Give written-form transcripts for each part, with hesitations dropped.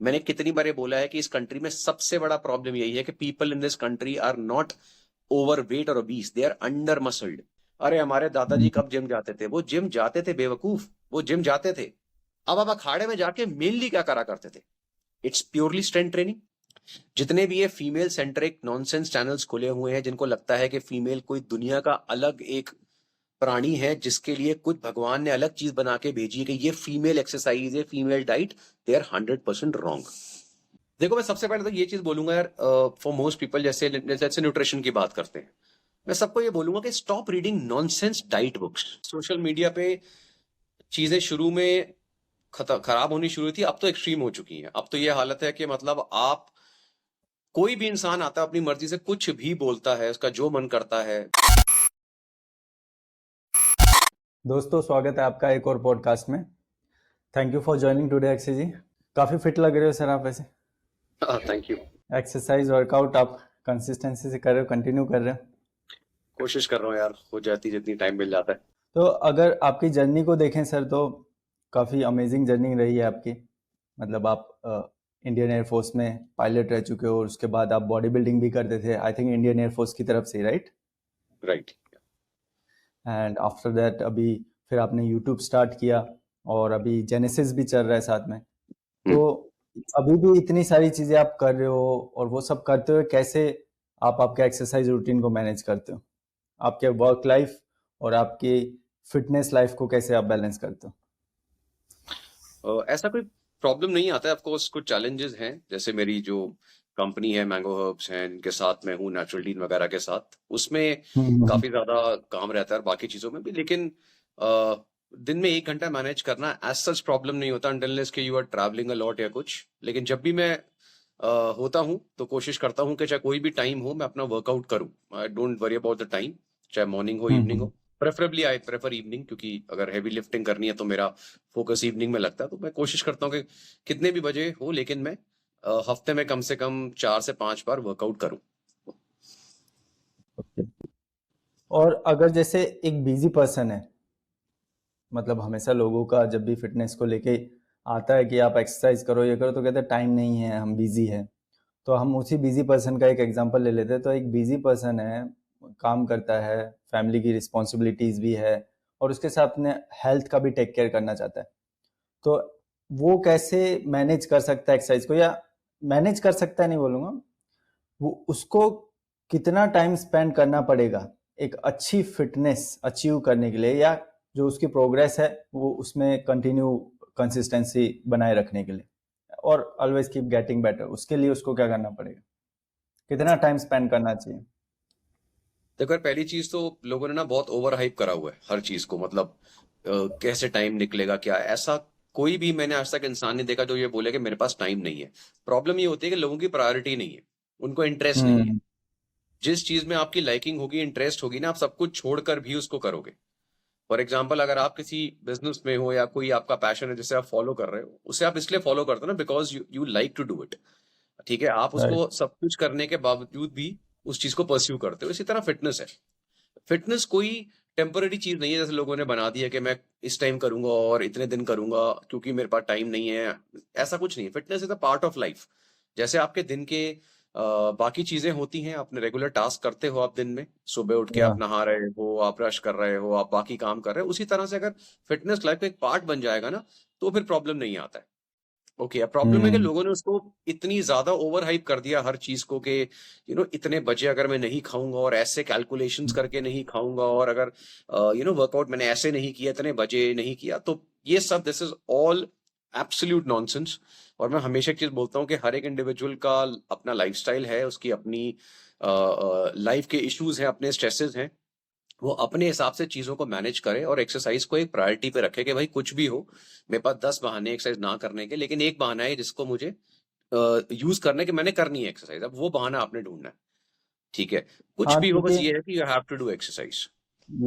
मैंने कितनी बार ये बोला है कि इस कंट्री में सबसे बड़ा प्रॉब्लम यही है कि people in this country are not overweight और obese, they are under muscled. अरे हमारे दादाजी हम्म, कब जिम जाते थे? वो जिम जाते थे बेवकूफ, वो जिम जाते थे। अब आप अखाड़े में जाके मेनली क्या करा करते थे? It's purely strength training. जितने भी ये फीमेल सेंट्रिक नॉनसेंस चैनल्स खुले हुए हैं जिनको लगता है कि फीमेल कोई दुनिया का अलग एक प्राणी है जिसके लिए कुछ भगवान ने अलग चीज बना के भेजी है कि ये फीमेल एक्सरसाइज है, female diet, they are 100% wrong. देखो मैं सबसे पहले तो ये चीज बोलूंगा यार, फॉर मोस्ट पीपल, जैसे न्यूट्रिशन की बात करते हैं, मैं सबको ये बोलूंगा कि stop reading nonsense diet books. Social media पे चीजें शुरू में खराब होनी शुरू हुई थी, अब तो एक्सट्रीम हो चुकी हैं। अब तो ये हालत है कि मतलब आप, कोई भी इंसान आता है अपनी मर्जी से कुछ भी बोलता है, उसका जो मन करता है। दोस्तों स्वागत है आपका एक और पॉडकास्ट में। Thank you for joining today Akshay ji. काफ़ी फिट लग रहे हो सर आप वैसे। Thank you. एक्सरसाइज वर्कआउट आप कंसिस्टेंसी से कर रहे हो, कंटिन्यू कर रहे हो। कोशिश कर रहा हूँ यार, हो जाती जितनी टाइम मिल जाता है। तो अगर आपकी जर्नी को देखें सर तो काफ़ी अमेजिंग जर्नी रही है आपकी। मतलब आप इंडियन एयरफोर्स में पायलट रह चुके हो और उसके बाद आप बॉडी बिल्डिंग भी करते थे, आई थिंक इंडियन एयरफोर्स की तरफ से, right? Right. And after that अभी फिर आपने यूट्यूब स्टार्ट किया और अभी जेनेसिस भी चल रहा है साथ में। तो अभी भी इतनी सारी चीजें आप कर रहे हो और वो सब करते हुए कैसे आप आपके एक्सरसाइज रूटीन को मैनेज करते हो? आपके वर्क लाइफ और आपकी फिटनेस लाइफ को कैसे आप बैलेंस करते हो? ऐसा कोई प्रॉब्लम नहीं आता है, ऑफ कोर्स कुछ चैलेंजेस हैं। जैसे मेरी जो कंपनी है मैंगो हर्ब्स है, इनके साथ मैं हूँ नेचुरल टीन वगैरह के साथ, उसमें हम्म। काफी ज्यादा काम रहता है और बाकी चीजों में भी। लेकिन अ, दिन में 1 घंटा मैनेज करना एज सच प्रॉब्लम नहीं होता अनटिल के you are travelling a lot या कुछ। लेकिन जब भी मैं होता हूँ तो कोशिश करता हूँ कि चाहे कोई भी टाइम हो मैं अपना वर्कआउट करूँ। I don't worry about the time, चाहे मॉर्निंग हो इवनिंग हो। हम्म। प्रेफरेबली आई प्रेफर इवनिंग, क्योंकि अगर हैवी लिफ्टिंग करनी है तो मेरा फोकस इवनिंग में लगता है। तो मैं कोशिश करता हूँ कि कितने भी बजे हो, लेकिन मैं हफ्ते में कम से कम 4 से 5 बार वर्कआउट करूँ। और अगर जैसे एक बिजी पर्सन है, मतलब हमेशा लोगों का जब भी फिटनेस को लेके आता है कि आप एक्सरसाइज करो ये करो तो कहते हैं टाइम नहीं है, हम बिजी हैं। तो हम उसी बिजी पर्सन का एक एग्जांपल ले लेते हैं। तो एक बिजी पर्सन है, काम करता है, फैमिली की रिस्पॉन्सिबिलिटीज भी है और उसके साथ अपने हेल्थ का भी टेक केयर करना चाहता है। तो वो कैसे मैनेज कर सकता है एक्सरसाइज को, या मैनेज कर सकता है नहीं बोलूँगा, वो उसको कितना टाइम स्पेंड करना पड़ेगा एक अच्छी फिटनेस अचीव करने के लिए, या जो उसकी प्रोग्रेस है वो उसमें कंटिन्यू कंसिस्टेंसी बनाए रखने के लिए और ऑलवेज कीप गेटिंग बेटर, उसके लिए उसको क्या करना पड़ेगा, कितना टाइम स्पेंड करना चाहिए? देखो यार, पहली चीज तो लोगों ने ना बहुत ओवर हाइप करा हुआ है हर चीज को। मतलब कैसे टाइम निकलेगा, क्या ऐसा कोई भी मैंने आज तक इंसान नहीं देखा जो ये बोले कि मेरे पास टाइम नहीं है। प्रॉब्लम ये होती है कि लोगों की प्रायोरिटी नहीं है, उनको इंटरेस्ट नहीं है। हम्म। जिस चीज में आपकी लाइकिंग होगी, इंटरेस्ट होगी ना, आप सब कुछ छोड़कर भी उसको करोगे। फॉर एग्जाम्पल, अगर आप किसी बिजनेस में हो या कोई आपका पैशन है जिसे आप फॉलो कर रहे हो, उसे आप इसलिए फॉलो करते हो ना because you like to do it. ठीक है, आप राइट। उसको सब कुछ करने के बावजूद भी उस चीज को परस्यू करते हो। इसी तरह फिटनेस है। फिटनेस कोई टेम्पररी चीज नहीं है जैसे लोगों ने बना दी है कि मैं इस टाइम करूंगा और इतने दिन करूंगा क्योंकि मेरे पास टाइम नहीं है। ऐसा कुछ नहीं है। Fitness is a part of life. जैसे आपके दिन के बाकी चीजें होती हैं, अपने रेगुलर टास्क करते हो आप दिन में, सुबह उठ के या आप नहा रहे हो, आप ब्रश कर रहे हो, आप बाकी काम कर रहे हो, उसी तरह से अगर फिटनेस लाइफ का एक पार्ट बन जाएगा ना, तो फिर प्रॉब्लम नहीं आता है। ओके, अब प्रॉब्लम है कि हम्म। लोगों ने उसको इतनी ज्यादा ओवर हाइप कर दिया हर चीज को कि इतने बजे अगर मैं नहीं खाऊंगा और ऐसे कैलकुलेशंस करके नहीं खाऊंगा, और अगर वर्कआउट मैंने ऐसे नहीं किया, इतने बजे नहीं किया, तो ये सब this is all absolute nonsense. और मैं हमेशा एक चीज बोलता हूँ कि हर एक इंडिविजुअल का अपना लाइफस्टाइल है, उसकी अपनी लाइफ के इश्यूज हैं, अपने स्ट्रेसेस हैं। वो अपने हिसाब से चीजों को मैनेज करे और एक्सरसाइज को एक प्रायोरिटी पे रखे कि भाई कुछ भी हो, मेरे पास 10 बहाने एक्सरसाइज ना करने के, लेकिन एक बहाना है जिसको मुझे यूज करने के, मैंने करनी है एक्सरसाइज। अब वो बहाना आपने ढूंढना है। ठीक है, कुछ हाँ भी हो, क्योंकि बस ये है कि you have to do exercise.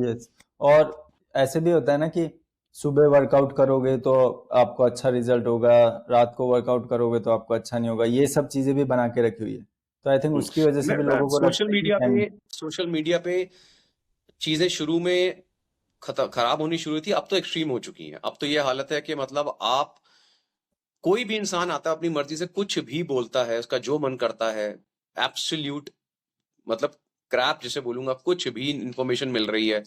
Yes, और ऐसे भी होता है ना कि सुबह वर्कआउट करोगे तो आपको अच्छा रिजल्ट होगा, रात को वर्कआउट करोगे तो आपको अच्छा नहीं होगा, ये सब चीजें भी बना के रखी हुई है। तो आई थिंक उसकी वजह से भी मैं लोगों को लगता है कि टाइम। सोशल मीडिया पे चीजें शुरू में खराब होनी शुरू हुई थी, अब तो एक्सट्रीम हो चुकी हैं। अब तो ये हालत है कि मतलब आप, कोई भी इंसान आता है अपनी मर्जी से कुछ भी बोलता है, उसका जो मन करता है, एब्सोल्यूट मतलब क्रैप जिसे बोलूंगा, कुछ भी इंफॉर्मेशन मिल रही है।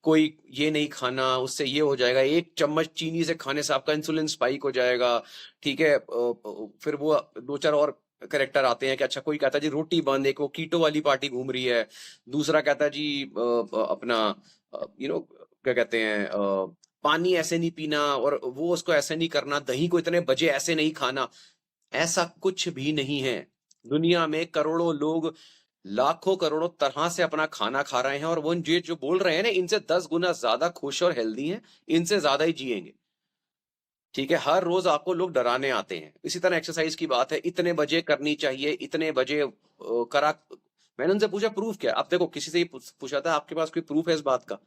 कोई ये नहीं खाना, उससे ये हो जाएगा, 1 चम्मच चीनी से खाने से आपका इंसुलिन स्पाइक हो जाएगा, ठीक है। फिर वो 2-4 और करेक्टर आते हैं कि अच्छा, कोई कहता है जी रोटी बंद, एक वो कीटो वाली पार्टी घूम रही है, दूसरा कहता है जी अपना क्या कहते हैं, पानी ऐसे नहीं पीना, और वो उसको ऐसे नहीं करना, दही को इतने बजे ऐसे नहीं खाना। ऐसा कुछ भी नहीं है। दुनिया में करोड़ों लोग लाखों करोड़ों तरह से अपना खाना खा रहे हैं, और वो ये जो बोल रहे हैं ना, इनसे 10 गुना ज्यादा खुश और हेल्दी हैं, इनसे ज्यादा ही जिएंगे। ठीक है, हर रोज आपको लोग डराने आते हैं। इसी तरह एक्सरसाइज की बात है, इतने बजे करनी चाहिए, इतने बजे करा। मैंने उनसे पूछा प्रूफ क्या है? अब देखो, किसी से ही पूछा था आपके पास कोई प्रूफ है इस बात का?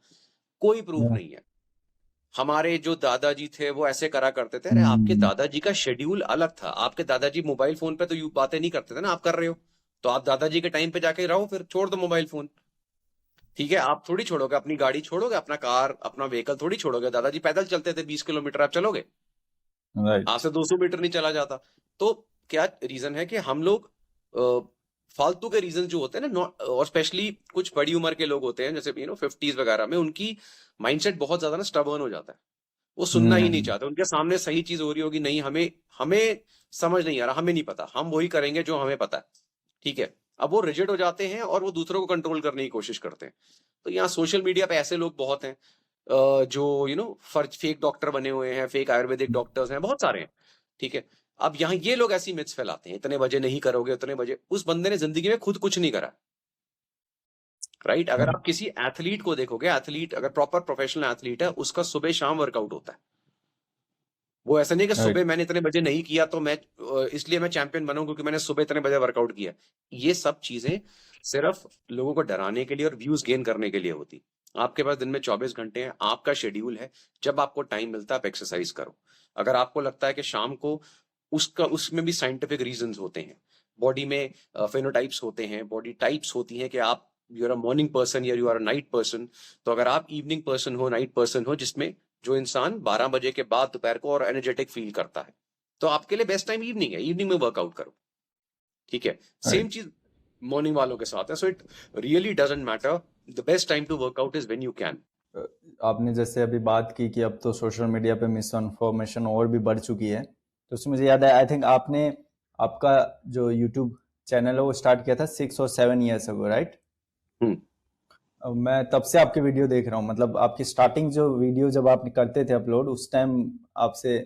कोई प्रूफ नहीं है। हमारे जो दादाजी थे वो ऐसे करा करते थे। अरे आपके हम्म, दादाजी का शेड्यूल अलग था। आपके दादाजी मोबाइल फोन पे तो यू बातें नहीं करते थे ना, आप कर रहे हो। तो आप दादाजी के टाइम पे जाके रहो, फिर छोड़ दो मोबाइल फोन। ठीक है, आप थोड़ी छोड़ोगे अपनी गाड़ी, छोड़ोगे अपना कार, अपना व्हीकल थोड़ी छोड़ोगे। दादाजी पैदल चलते थे 20 किलोमीटर, आप चलोगे? राइट। आपसे 200 मीटर नहीं चला जाता। तो क्या रीजन है कि हम लोग फालतू के रीजन जो होते हैं ना, और स्पेशली कुछ बड़ी उम्र के लोग होते हैं, जैसे 50s वगैरह में, उनकी माइंडसेट बहुत ज्यादा ना स्टबर्न हो जाता है। वो सुनना ही नहीं हम्म, चाहते। उनके सामने सही चीज हो रही होगी, नहीं हमें हमें समझ नहीं आ रहा, हमें नहीं पता, हम वही करेंगे जो हमें पता है। ठीक है। अब वो रिजिड हो जाते हैं और वो दूसरों को कंट्रोल करने की कोशिश करते हैं। तो यहाँ सोशल मीडिया पे ऐसे लोग बहुत हैं, जो फेक डॉक्टर बने हुए हैं, फेक आयुर्वेदिक डॉक्टर्स हैं, बहुत सारे हैं। ठीक है। अब यहाँ ये लोग ऐसी मिथ्स फैलाते हैं, इतने बजे नहीं करोगे, उतने बजे। उस बंदे ने जिंदगी में खुद कुछ नहीं करा। राइट। अगर आप किसी एथलीट को देखोगे, एथलीट अगर प्रॉपर प्रोफेशनल एथलीट है, उसका सुबह शाम वर्कआउट होता है। वो ऐसा नहीं कि राइट। सुबह मैंने इतने बजे नहीं किया तो मैं इसलिए मैं चैंपियन बनूं क्योंकि मैंने सुबह इतने बजे वर्कआउट किया। ये सब चीजें सिर्फ लोगों को डराने के लिए और व्यूज गेन करने के लिए होती। आपके पास दिन में 24 घंटे हैं, आपका शेड्यूल है। जब आपको टाइम मिलता है आप एक्सरसाइज करो। अगर आपको लगता है कि शाम को, उसका उसमें भी साइंटिफिक रीजंस होते हैं। बॉडी में फेनोटाइप्स होते हैं, बॉडी टाइप्स होती हैं कि आप you are a morning person या you are a night person. तो अगर आप इवनिंग पर्सन हो, नाइट पर्सन हो, जिसमें जो इंसान 12 बजे के बाद दोपहर को और एनर्जेटिक फील करता है, तो आपके लिए बेस्ट टाइम इवनिंग है। इवनिंग में वर्कआउट करो। ठीक है। Same right. चीज मॉर्निंग वालों के साथ है। So it really doesn't matter. The best time to workout is when you can. आपने जैसे अभी बात की कि अब तो सोशल मीडिया पे मिस इन्फॉर्मेशन और भी बढ़ चुकी है, तो उसमें मुझे याद है, आई थिंक आपने आपका जो यूट्यूब चैनल है वो स्टार्ट किया था 6 और 7 ईयर्स अगो, राइट? हम्म। मैं तब से आपके वीडियो देख रहा हूँ, मतलब आपकी स्टार्टिंग जो वीडियो जब आप करते थे अपलोड, उस टाइम आपसे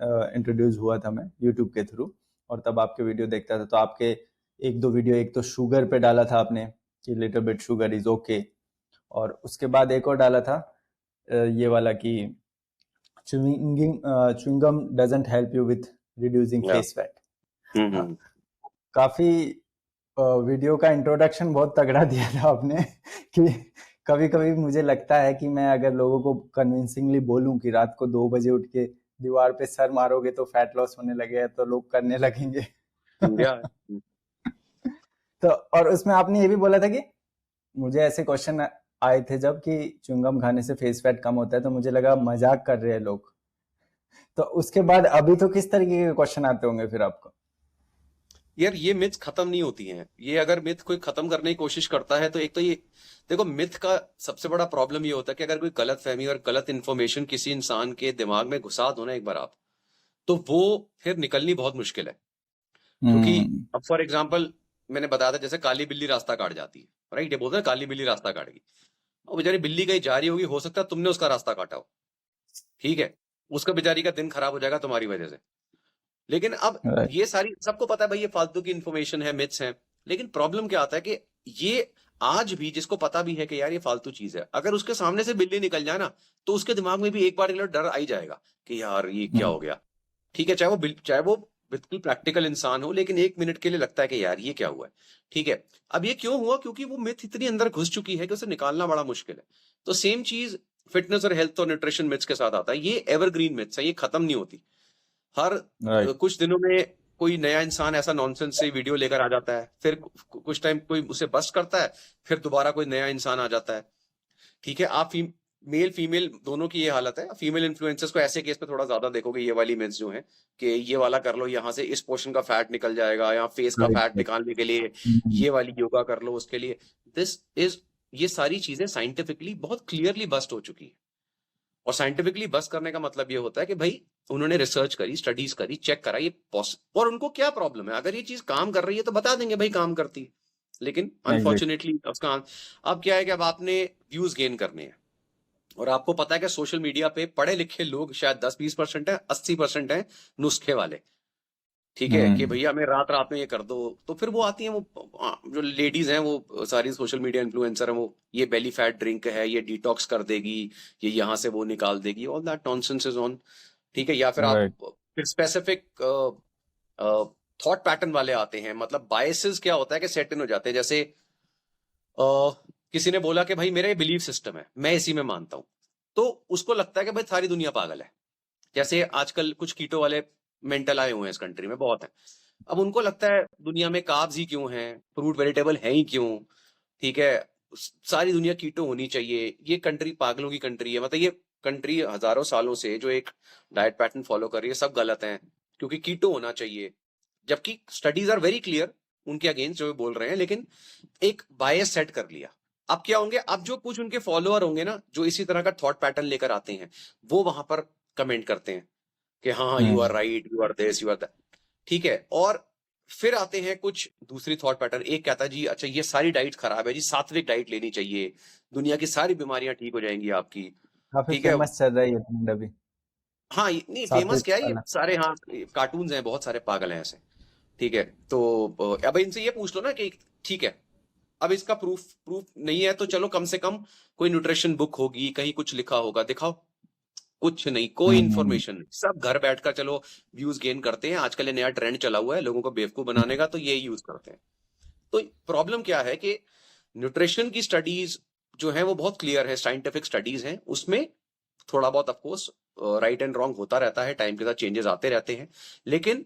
इंट्रोड्यूस हुआ था मैं यूट्यूब के थ्रू, और तब आपके वीडियो देखता था। तो आपके एक दो वीडियो, एक तो शुगर पे डाला था आपने कि little bit sugar is okay, और उसके बाद एक और डाला था ये वाला कि chewing gum doesn't help you with reducing या। Face fat. हाँ, हम्म। काफी वीडियो का इंट्रोडक्शन बहुत तगड़ा दिया था आपने कि कभी कभी मुझे लगता है कि मैं अगर लोगों को कन्विंसिंगली बोलूं कि रात को 2 बजे उठ के दीवार पे सर मारोगे तो फैट लॉस होने लगेगा, तो लोग करने लगेंगे। या। तो और उसमें आपने ये भी बोला था कि मुझे ऐसे क्वेश्चन आए थे जब कि च्युइंगम खाने से फेस फैट कम होता है, तो मुझे लगा मजाक कर रहे हैं लोग। तो उसके बाद अभी तो किस तरीके के क्वेश्चन आते होंगे फिर आपको? यार ये मिथ खत्म नहीं होती हैं। ये अगर मिथ कोई खत्म करने की कोशिश करता है, तो एक तो ये देखो, मिथ का सबसे बड़ा प्रॉब्लम ये होता है कि अगर कोई गलत फहमी और गलत इंफॉर्मेशन किसी इंसान के दिमाग में घुसा दो ना एक बार आप, तो वो फिर निकलनी बहुत मुश्किल है। क्योंकि हम्म। अब फॉर एग्जाम्पल मैंने बताया था, जैसे काली बिल्ली रास्ता काट जाती है, राइट? ये बोलते हैं काली बिल्ली रास्ता काट गई। और बेचारी बिल्ली कहीं जा रही होगी, हो सकता है तुमने उसका रास्ता काटा हो। ठीक है। उसका बेचारी का दिन खराब हो जाएगा तुम्हारी वजह से। लेकिन अब राइट। ये सारी सबको पता है भाई, ये फालतू की इंफॉर्मेशन है, मिथ्स हैं। लेकिन प्रॉब्लम क्या आता है कि ये आज भी जिसको पता भी है कि यार ये फालतू चीज है, अगर उसके सामने से बिल्ली निकल जाए ना, तो उसके दिमाग में भी एक बार के लिए डर आ ही जाएगा कि यार ये क्या हो गया। ठीक है, चाहे वो बिल्कुल प्रैक्टिकल इंसान हो, लेकिन 1 मिनट के लिए लगता है कि यार ये क्या हुआ है। ठीक है। अब ये क्यों हुआ? क्योंकि वो मिथ इतनी अंदर घुस चुकी है कि उसे निकालना बड़ा मुश्किल है। तो सेम चीज फिटनेस और हेल्थ और न्यूट्रिशन मिथ्स के साथ आता है। ये एवरग्रीन मिथ्स है, ये खत्म नहीं होती। हर राइट। कुछ दिनों में कोई नया इंसान ऐसा नॉनसेंस से वीडियो लेकर आ जाता है, फिर कुछ टाइम कोई उसे बस्ट करता है, फिर दोबारा कोई नया इंसान आ जाता है। ठीक है। आप मेल फीमेल दोनों की ये हालत है। फीमेल इन्फ्लुएंसर्स को ऐसे केस पे थोड़ा ज्यादा देखोगे, ये वाली मिथ्स जो है कि ये वाला कर लो, यहाँ से इस पोर्शन का फैट निकल जाएगा, यहाँ फेस का राइट फैट राइट। निकालने के लिए ये वाली योगा कर लो उसके लिए। दिस इज, ये सारी चीजें साइंटिफिकली बहुत क्लियरली बस्ट हो चुकी है। और साइंटिफिकली बस्ट करने का मतलब ये होता है कि भाई उन्होंने रिसर्च करी, स्टडीज करी, चेक करा ये और उनको क्या प्रॉब्लम है, अगर ये चीज काम कर रही है तो बता देंगे भाई काम करती है। लेकिन एग्जैक्ट। अनफॉर्चुनेटली उसका अब क्या है कि अब आपने व्यूज गेन करने हैं, और आपको पता है कि सोशल मीडिया पे पढ़े लिखे लोग शायद 10-20% है, 80% है नुस्खे वाले। ठीक है कि भैया हमें रात रात में ये कर दो, तो फिर वो आती हैं, वो जो लेडीज हैं वो सारी सोशल मीडिया इन्फ्लुएंसर हैं, वो ये बेली फैट ड्रिंक है, ये डिटॉक्स कर देगी, ये यहाँ से वो निकाल देगी, all that nonsense is on. ठीक है, या फिर आप राइट। फिर स्पेसिफिक थॉट पैटर्न वाले आते हैं, मतलब बायसेस क्या होता है कि सेट इन हो जाते हैं। जैसे किसी ने बोला कि भाई मेरा ये बिलीफ सिस्टम है, मैं इसी में मानता हूं, तो उसको लगता है कि भाई सारी दुनिया पागल है। जैसे आजकल कुछ कीटो वाले मेंटल आए हुए हैं इस कंट्री में, बहुत है। अब उनको लगता है दुनिया में कार्ब्स ही क्यों हैं, फ्रूट वेजिटेबल है ही क्यों, ठीक है, सारी दुनिया कीटो होनी चाहिए, ये कंट्री पागलों की कंट्री है। मतलब ये कंट्री हजारों सालों से जो एक डाइट पैटर्न फॉलो कर रही है, सब गलत है, क्योंकि कीटो होना चाहिए। जबकि स्टडीज आर वेरी क्लियर उनके अगेंस्ट जो वो बोल रहे हैं, लेकिन एक बायस सेट कर लिया। अब क्या होंगे, अब जो कुछ उनके फॉलोअर होंगे ना, जो इसी तरह का थॉट पैटर्न लेकर आते हैं, वो वहां पर कमेंट करते हैं कि हाँ हाँ you are right, you are this, you are that. ठीक है, और फिर आते हैं कुछ दूसरी थॉट पैटर्न। एक कहता है जी अच्छा ये सारी डाइट खराब है जी, सात्विक डाइट लेनी चाहिए, दुनिया की सारी बीमारियां ठीक हो जाएंगी आपकी। काफी ठीक है, फेमस चल रहा है ये ट्रेंड अभी, हाँ नहीं फेमस सात्विक क्या है, ये वाला। सारे हाँ कार्टून्स हैं, बहुत सारे पागल हैं ऐसे। ठीक है, तो अब इनसे ये पूछ लो ना कि ठीक है, अब इसका प्रूफ प्रूफ नहीं है तो चलो कम से कम कोई न्यूट्रिशन बुक होगी, कहीं कुछ लिखा होगा, दिखाओ। कुछ नहीं, कोई हम्म। इन्फॉर्मेशन नहीं, सब घर बैठकर चलो व्यूज गेन करते हैं। आजकल ये नया ट्रेंड चला हुआ है लोगों को बेवकूफ बनाने का, तो ये यूज करते हैं। तो प्रॉब्लम क्या है कि न्यूट्रिशन की स्टडीज जो है वो बहुत क्लियर है, साइंटिफिक स्टडीज हैं, उसमें थोड़ा बहुत ऑफकोर्स राइट एंड रॉन्ग होता रहता है, टाइम के साथ चेंजेस आते रहते हैं। लेकिन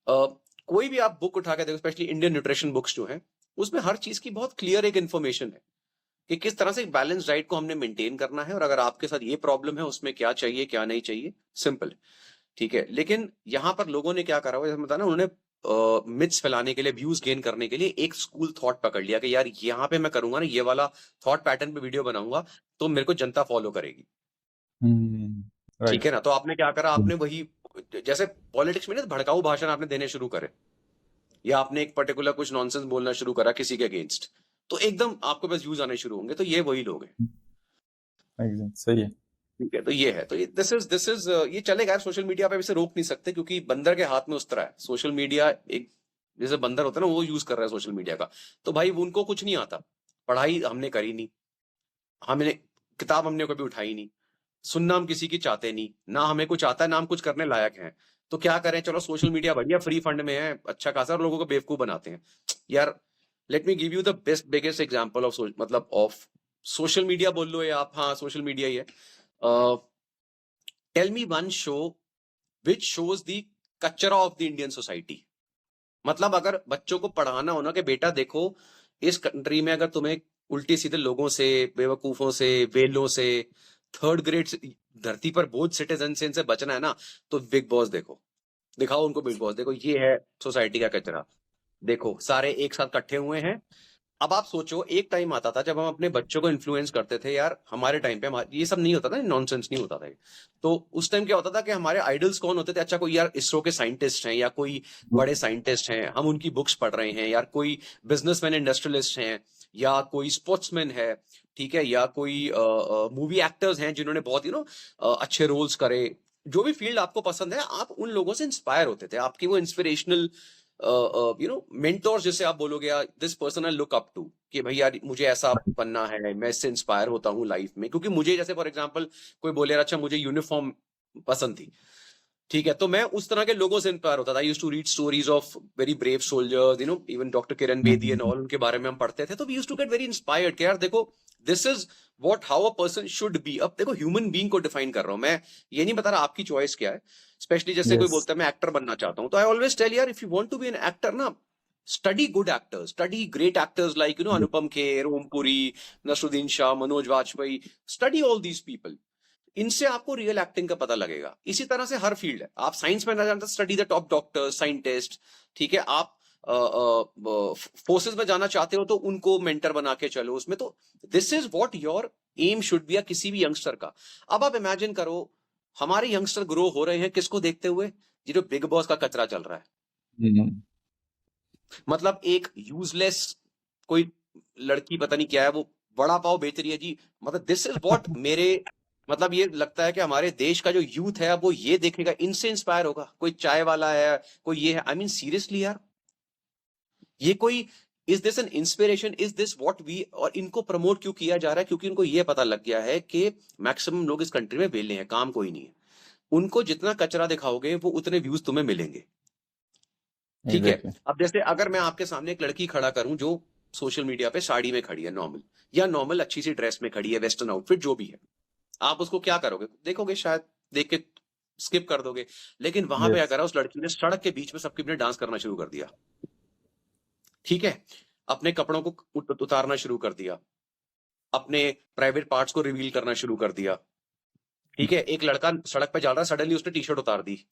कोई भी आप बुक उठा के देखो, स्पेशली इंडियन न्यूट्रिशन बुक्स जो हैं, उसमें हर चीज की बहुत क्लियर एक इन्फॉर्मेशन है कि किस तरह से बैलेंस डाइट को हमने मेंटेन करना है, और अगर आपके साथ ये प्रॉब्लम है उसमें क्या चाहिए क्या नहीं चाहिए, सिंपल। ठीक है, लेकिन यहाँ पर लोगों ने क्या करा हुआ, जैसे बताया ना, उन्होंने मिथ्स फैलाने के लिए, व्यूज गेन करने के लिए एक स्कूल थॉट पकड़ लिया कि यार यहाँ पे मैं करूंगा ना ये वाला थॉट पैटर्न पे वीडियो बनाऊंगा तो मेरे को जनता फॉलो करेगी। ठीक राइट। है ना, तो आपने क्या करा, आपने वही, जैसे पॉलिटिक्स में ना भड़काऊ भाषण आपने देने शुरू करे, या आपने एक पर्टिकुलर कुछ नॉनसेंस बोलना शुरू करा किसी के अगेंस्ट, तो एकदम आपके पास व्यूज आने शुरू होंगे। तो ये वही लोग हैं। एग्जैक्ट, सही है। ठीक है, तो ये है, तो ये दिस इज ये चलेगा यार, सोशल मीडिया पे इसे रोक नहीं सकते, क्योंकि बंदर के हाथ में उस्तरा है सोशल मीडिया। एक जैसे बंदर होता है ना, वो यूज कर रहा है सोशल मीडिया का, तो भाई उनको कुछ नहीं आता, पढ़ाई हमने करी नहीं, हमने किताब हमने कभी उठाई नहीं, सुनना हम किसी की चाहते नहीं, ना हमें कुछ आता है ना हम कुछ करने लायक हैं, तो क्या करें, चलो सोशल मीडिया बढ़िया फ्री फंड में है, अच्छा खासा, और लोगों को बेवकूफ बनाते हैं यार। Let me give you the best biggest example of, मतलब ऑफ सोशल मीडिया बोल लो या आप, हाँ सोशल मीडिया ही है। Tell me one show which shows the kachra of the Indian society. मतलब अगर बच्चों को पढ़ाना हो ना कि बेटा देखो, इस कंट्री में अगर तुम्हें उल्टे सीधे लोगों से, बेवकूफों से, वेलों से, थर्ड ग्रेड धरती पर बोझ सिटीजन से, इनसे बचना है ना, तो बिग बॉस देखो, दिखाओ उनको बिग बॉस, देखो ये है सोसाइटी का कचरा, देखो सारे एक साथ इकट्ठे हुए हैं। अब आप सोचो, एक टाइम आता था जब हम अपने बच्चों को इन्फ्लुएंस करते थे यार, हमारे टाइम पे ये सब नहीं होता था, नॉनसेंस नहीं होता था ये। तो उस टाइम क्या होता था कि हमारे आइडल्स कौन होते थे, अच्छा कोई यार इसरो के साइंटिस्ट हैं, या कोई बड़े साइंटिस्ट हैं, हम उनकी बुक्स पढ़ रहे हैं, यार कोई बिजनेसमैन इंडस्ट्रियलिस्ट हैं, या कोई स्पोर्ट्समैन है, ठीक है, या कोई मूवी एक्टर्स हैं जिन्होंने बहुत अच्छे रोल्स करे। जो भी फील्ड आपको पसंद है, आप उन लोगों से इंस्पायर होते थे, आपकी वो इंस्पिरेशनल मेंटोर्स, जिसे आप बोलोगे यार this person I look up to, कि भाई यार मुझे ऐसा बनना है, मैं इससे इंस्पायर होता हूँ लाइफ में। क्योंकि मुझे जैसे फॉर एग्जांपल कोई बोले यार अच्छा मुझे यूनिफॉर्म पसंद थी, ठीक है, तो मैं उस तरह के लोगों से इंस्पायर होता था। I used to read stories of very brave soldiers, even doctor Kiran Bedi and all, उनके बारे में हम पढ़ते थे, तो we used to get very inspired कि यार देखो this is what how a person should be. अब देखो ह्यूमन बीइंग को डिफाइन कर रहा हूं मैं, ये नहीं बता रहा आपकी चॉइस क्या है। स्पेशली जैसे कोई यस। बोलता है मैं एक्टर बनना चाहता हूं, तो आई ऑलवेज टेल यार if you want to be an actor ना, Study good actors, study great actors like, Anupam Kher, Om Puri, Nasruddin Shah, Manoj Vajpayee. Study all these people. इनसे आपको रियल एक्टिंग का पता लगेगा. इसी तरह से हर फील्ड है. आप साइंस में ना जानते, study the top doctors, scientist. ठीक है, आप फोर्सेस में जाना चाहते हो तो उनको मेंटर बना के चलो उसमें. तो this is what your aim should be किसी भी यंगस्टर का. अब आप इमेजिन करो, हमारे यंगस्टर ग्रो हो रहे हैं किसको देखते हुए? ये जो बिग बॉस का कचरा चल रहा है. मतलब एक यूजलेस कोई लड़की पता नहीं क्या है, वो बड़ा पाव बेच रही है जी. मतलब दिस इज व्हाट मेरे मतलब ये लगता है कि हमारे देश का जो यूथ है अब वो ये देखेगा, इनसे इंस्पायर होगा. कोई चाय वाला है, कोई ये है. आई मीन सीरियसली यार, ये कोई is this an inspiration? Is this what we? और इनको प्रमोट क्यों किया जा रहा है? क्योंकि इनको ये पता लग गया है कि मैक्सिमम लोग इस कंट्री में वेले हैं, काम कोई नहीं है. उनको जितना कचरा दिखाओगे वो उतने व्यूज तुम्हें मिलेंगे. ठीक है. अब जैसे अगर मैं आपके सामने एक लड़की खड़ा करूं जो सोशल मीडिया पे साड़ी में खड़ी है नॉर्मल, या नॉर्मल अच्छी सी ड्रेस में खड़ी है, वेस्टर्न आउटफिट जो भी है, आप उसको क्या करोगे? देखोगे, शायद देख के स्किप कर दोगे. लेकिन वहां पे अगर उस लड़की ने सड़क के बीच में सबके बीच डांस करना शुरू कर दिया, ठीक है, अपने कपड़ों को उतारना शुरू कर दिया, अपने प्राइवेट पार्ट्स को रिवील करना शुरू कर दिया. ठीक है, एक लड़का सड़क पे जा रहा है, सडनली उसने टी शर्ट उतार दी.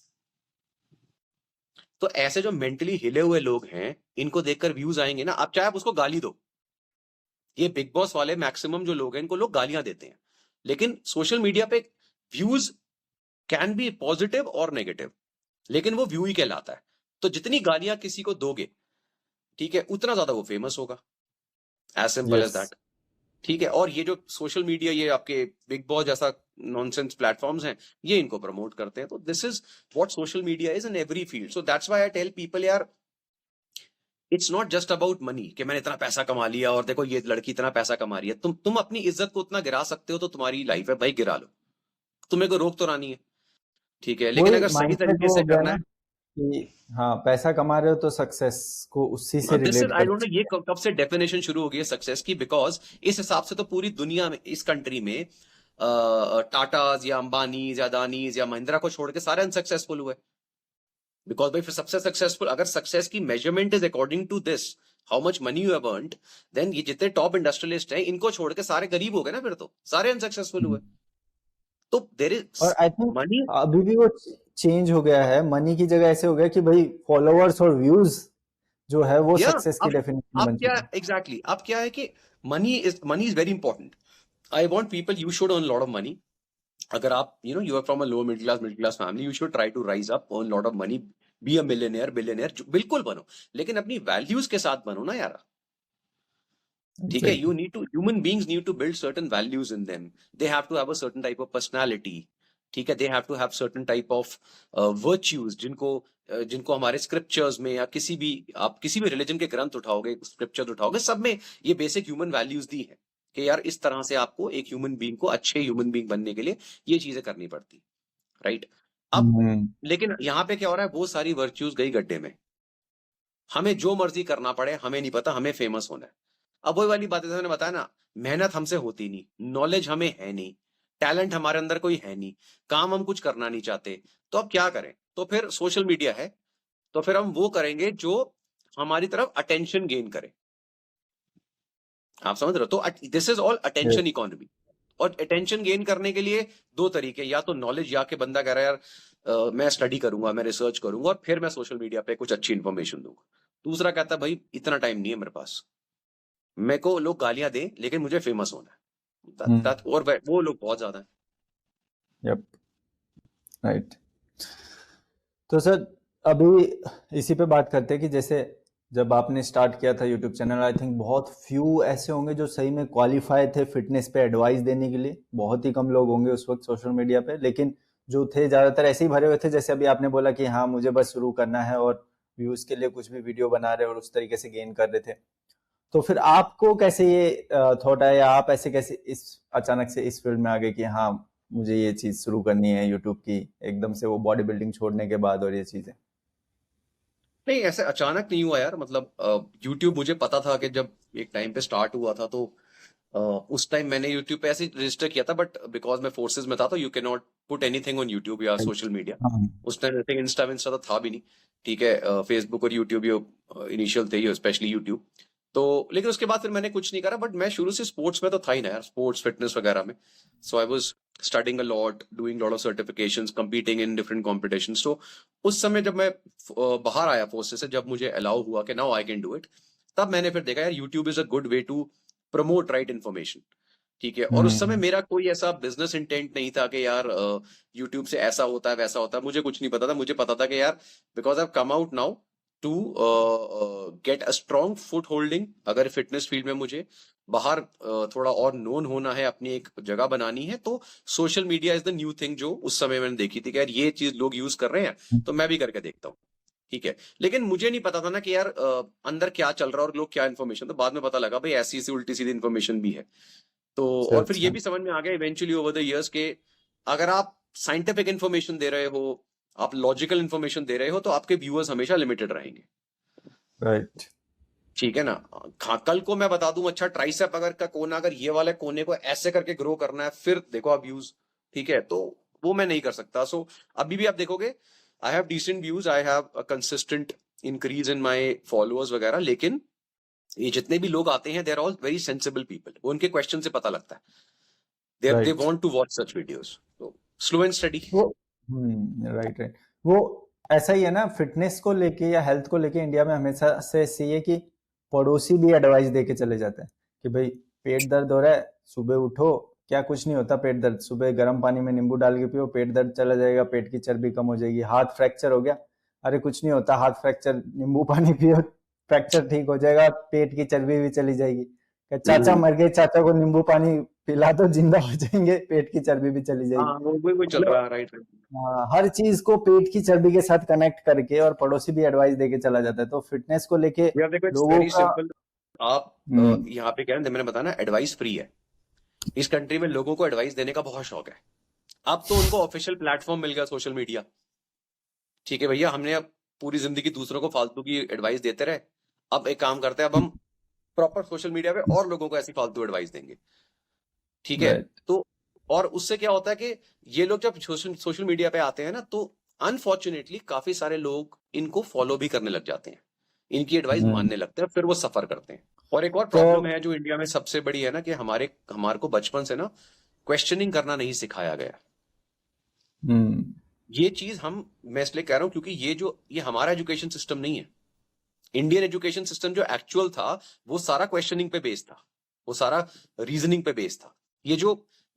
तो ऐसे जो मेंटली हिले हुए लोग हैं, इनको देखकर व्यूज आएंगे ना. आप चाहे आप उसको गाली दो, ये बिग बॉस वाले मैक्सिमम जो लोग हैं इनको लोग गालियां देते हैं, लेकिन सोशल मीडिया पे व्यूज कैन बी पॉजिटिव और नेगेटिव, लेकिन वो व्यू ही कहलाता है. तो जितनी गालियां किसी को दोगे, ठीक है, उतना ज्यादा वो फेमस होगा. As simple as that. ठीक है. और ये जो सोशल मीडिया, ये आपके बिग बॉस जैसा नॉनसेंस प्लेटफॉर्म्स हैं, ये इनको प्रमोट करते हैं. तो this is what social media is in every field. So that's why I tell people, यार, it's not just about money कि मैंने इतना पैसा कमा लिया और देखो ये लड़की इतना पैसा कमा रही है. तुम अपनी इज्जत को उतना गिरा सकते हो तो तुम्हारी लाइफ है भाई, गिरा लो. तुम्हें को रोक तो रानी है. ठीक है, लेकिन अगर सही तरीके से करना है कि हाँ, पैसा कमा रहे हो तो सक्सेस को उसी से रिलेट आई डोंट नो ये कब से डेफिनेशन शुरू हो गई है सक्सेस की. बिकॉज इस हिसाब से तो पूरी दुनिया में, इस कंट्री में टाटाज या अंबानीज या अदानीज या महिंद्रा को छोड़ के सारे अनसक्सेसफुल हुए. बिकॉज भाई, फिर सबसे सक्सेसफुल, अगर सक्सेस की measurement is according to this, how much money you have earned, then ये जितने टॉप इंडस्ट्रियलिस्ट हैं इनको छोड़ के सारे गरीब हो गए ना, फिर तो सारे अनसक्सेसफुल हुए. तो देयर इज और आई थिंक मनी. अभी भी वो चेंज हो गया है. मनी की जगह ऐसे हो गया कि भाई फॉलोअर्स और व्यूज जो है वो सक्सेस की डेफिनेशन बन चुकी है. एग्जैक्टली. अब क्या है कि money is very important. I want people, you should earn lot of money. अगर आप you are from a low middle class family, you should try to rise up, earn lot of money, be a millionaire, billionaire, बिल्कुल बनो, लेकिन अपनी values के साथ बनो ना यार. ठीक है, you need to, human beings need to build certain values in them. They have to have a certain type of personality. ठीक है, they have to have certain type of virtues जिनको हमारे स्क्रिप्चर्स में या किसी भी, आप किसी भी रिलीजन के ग्रंथ उठाओगे, स्क्रिप्चर्स उठाओगे, सब में ये बेसिक ह्यूमन वैल्यूज दी है कि यार इस तरह से आपको एक ह्यूमन बीइंग को, अच्छे ह्यूमन बीइंग बनने के लिए ये चीजें करनी पड़ती. राइट. अब लेकिन यहाँ पे क्या हो रहा है, वो सारी वर्च्यूज गई गड्ढे में. हमें जो मर्जी करना पड़े, हमें नहीं पता, हमें फेमस होना है. अब वही वाली बात है, मैंने बताया ना, मेहनत हमसे होती नहीं, नॉलेज हमें है नहीं, टैलेंट हमारे अंदर कोई है नहीं, काम हम कुछ करना नहीं चाहते, तो अब क्या करें? तो फिर सोशल मीडिया है, तो फिर हम वो करेंगे जो हमारी तरफ अटेंशन गेन करे. आप समझ रहे हो? तो this is all attention economy. और अटेंशन गेन करने के लिए दो तरीके, या तो नॉलेज, या के बंदा कह रहा है यार मैं स्टडी करूंगा, मैं रिसर्च करूंगा और फिर मैं सोशल मीडिया पे कुछ अच्छी इंफॉर्मेशन दूंगा. दूसरा कहता है भाई इतना टाइम नहीं है मेरे पास, मेरे को लोग गालियां दें लेकिन मुझे फेमस होना है. और वो लोग बहुत ज्यादा है. Yup, right. तो सर अभी इसी पे बात करते हैं कि जैसे जब आपने स्टार्ट किया था यूट्यूब चैनल, आई थिंक बहुत फ्यू ऐसे होंगे जो सही में क्वालिफाई थे फिटनेस पे एडवाइस देने के लिए. बहुत ही कम लोग होंगे उस वक्त सोशल मीडिया पे, लेकिन जो थे ज्यादातर ऐसे ही भरे हुए थे जैसे अभी आपने बोला कि हाँ मुझे बस शुरू करना है और व्यूज के लिए कुछ भी वीडियो बना रहे और उस तरीके से गेन कर रहे थे. तो फिर आपको कैसे ये थॉट आया, या आप ऐसे कैसे इस अचानक से इस फील्ड में आ गए कि हाँ मुझे ये चीज शुरू करनी है यूट्यूब की, एकदम से वो बॉडी बिल्डिंग छोड़ने के बाद और ये चीजें? नहीं, ऐसे अचानक नहीं हुआ यार. मतलब यूट्यूब मुझे पता था कि जब एक टाइम पे स्टार्ट हुआ था, तो उस टाइम मैंने यूट्यूब पे ऐसे रजिस्टर किया था, बट बिकॉज मैं फोर्सेज में था तो you can not put anything on YouTube या सोशल मीडिया. उस टाइम इंस्टा तो था भी नहीं. ठीक है, फेसबुक और यूट्यूब ये इनिशियल थे ये, स्पेशली यूट्यूब। तो लेकिन उसके बाद फिर मैंने कुछ नहीं करा, बट मैं शुरू से स्पोर्ट्स में तो था ही ना यार, स्पोर्ट्स फिटनेस वगैरह में। So I was studying a lot, doing lot of certifications, competing in different competitions. तो उस समय जब मैं बाहर आया फोर्सेस से, जब मुझे अलाउ हुआ कि now I can do it, तब मैंने फिर देखा यार YouTube is a good way to promote right information. ठीक है, और उस समय हम्म। मेरा कोई ऐसा बिजनेस इंटेंट नहीं था कि यार यूट्यूब से ऐसा होता है वैसा होता है, मुझे कुछ नहीं पता था। मुझे पता था कि यार because I come out now to get a strong foot holding, अगर फिटनेस फील्ड में मुझे बाहर थोड़ा और नोन होना है, अपनी एक जगह बनानी है, तो social media is the new thing, जो उस समय मैंने देखी थी कि यार ये चीज लोग यूज कर रहे हैं, तो मैं भी करके देखता हूँ। ठीक है, लेकिन मुझे नहीं पता था ना कि यार अंदर क्या चल रहा है और लोग क्या इन्फॉर्मेशन, तो बाद में पता लगा भाई ऐसी सी उल्टी सीधी इन्फॉर्मेशन भी है। तो अच्छा और फिर ये अच्छा। भी समझ में आ गया इवेंचुअली ओवर द इयर्स के अगर आप साइंटिफिक इन्फॉर्मेशन दे रहे हो, आप लॉजिकल इन्फॉर्मेशन दे रहे हो, तो आपके व्यूअर्स हमेशा लिमिटेड रहेंगे। राइट। ठीक है ना। कल को मैं बता दूं अच्छा ट्राइसेप अगर का कोना, अगर ये वाले कोने को ऐसे करके ग्रो करना है, फिर देखो आप व्यूज। ठीक है, तो वो मैं नहीं कर सकता। सो अभी भी आप देखोगे I have decent views, I have a consistent increase in my followers वगैरह, लेकिन ये जितने भी लोग आते हैं they are all very sensible people, वो उनके क्वेश्चन से पता लगता है, they right. Want to watch such videos. तो स्लो एंड स्टडी। वो राइट राइट। वो ऐसा ही है ना, फिटनेस को लेके या हेल्थ को लेके इंडिया में हमेशा से ऐसे ही है कि पड़ोसी भी एडवाइस दे के चले जाते हैं कि भाई पेट दर्द हो रहा है, सुबह उठो, क्या कुछ नहीं होता पेट दर्द, सुबह गर्म पानी में नींबू डाल के पियो, पेट दर्द चला जाएगा, पेट की चर्बी कम हो जाएगी। हाथ फ्रैक्चर हो गया, अरे कुछ नहीं होता, हाथ फ्रैक्चर, नींबू पानी पियो, फ्रैक्चर ठीक हो जाएगा, पेट की चर्बी भी चली जाएगी। क्या चाचा मर गए, चाचा को नींबू पानी पिला दो, जिंदा हो जाएंगे, पेट की चर्बी भी चली जाएगी। हाँ वो चल मतलब रहा है, राइट। हाँ, हर चीज को पेट की चर्बी के साथ कनेक्ट करके, और पड़ोसी भी एडवाइस देके चला जाता है, तो फिटनेस को लेके यार देखो इट्स लोगों वेरी का। सिंपल। आप हम्म। यहाँ पे क्या है, मैंने बताया ना एडवाइस फ्री है। इस कंट्री में लोगों को एडवाइस देने का बहुत शौक है। अब तो उनको ऑफिशियल प्लेटफॉर्म मिल गया सोशल मीडिया। ठीक है भैया, हमने अब पूरी जिंदगी दूसरों को फालतू की एडवाइस देते रहे, अब एक काम करते हैं, अब हम प्रॉपर सोशल मीडिया पे और लोगों को ऐसी फालतू एडवाइस देंगे। ठीक है, राइट। तो और उससे क्या होता है कि ये लोग जब सोशल सोशल मीडिया पे आते हैं ना, तो अनफॉर्चुनेटली काफी सारे लोग इनको फॉलो भी करने लग जाते हैं, इनकी एडवाइस हम्म। मानने लगते हैं, फिर वो सफर करते हैं। और एक और तो प्रॉब्लम है जो इंडिया में सबसे बड़ी है ना, कि हमारे को बचपन से ना क्वेश्चनिंग करना नहीं सिखाया गया। हम्म। ये चीज मैं इसलिए कह रहा हूं क्योंकि ये हमारा एजुकेशन सिस्टम नहीं है। इंडियन एजुकेशन सिस्टम जो एक्चुअल था, वो सारा क्वेश्चनिंग पे बेस्ड था, वो सारा रीजनिंग पे बेस्ड था। ये जो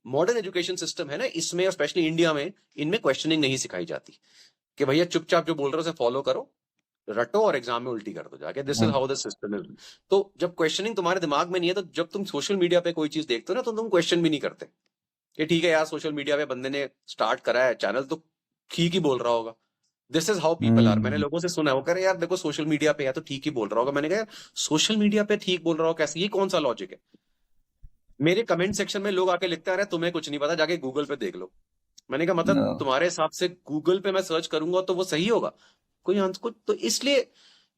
मॉडर्न एजुकेशन सिस्टम है ना, इसमें स्पेशली इंडिया में, इनमें क्वेश्चनिंग नहीं सिखाई जाती कि भैया चुपचाप जो बोल रहे हो उसे फॉलो करो, रटो और एग्जाम में उल्टी कर दो जाके, this is hmm. How the system is. तो जब क्वेश्चनिंग तुम्हारे दिमाग में नहीं है, तो जब तुम सोशल मीडिया पे कोई चीज देखते हो ना, तो तुम क्वेश्चन भी नहीं करते कि ठीक है यार सोशल मीडिया पे बंदे ने स्टार्ट करा है चैनल, तो ठीक ही बोल रहा होगा। This is how people are. मैंने हम्म। लोगों से सुना है, वो कह रहे यार देखो सोशल मीडिया पे है तो ठीक ही बोल रहा होगा। मैंने कहा यार सोशल मीडिया पे ठीक बोल रहा हो कैसे, ये कौन सा लॉजिक है। मेरे कमेंट सेक्शन में लोग आके लिखते आ रहे तुम्हें कुछ नहीं पता, जाके गूगल पे देख लो। मैंने कहा मतलब No. तुम्हारे हिसाब से गूगल पे मैं सर्च करूंगा तो वो सही होगा, कोई आंसर को तो, इसलिए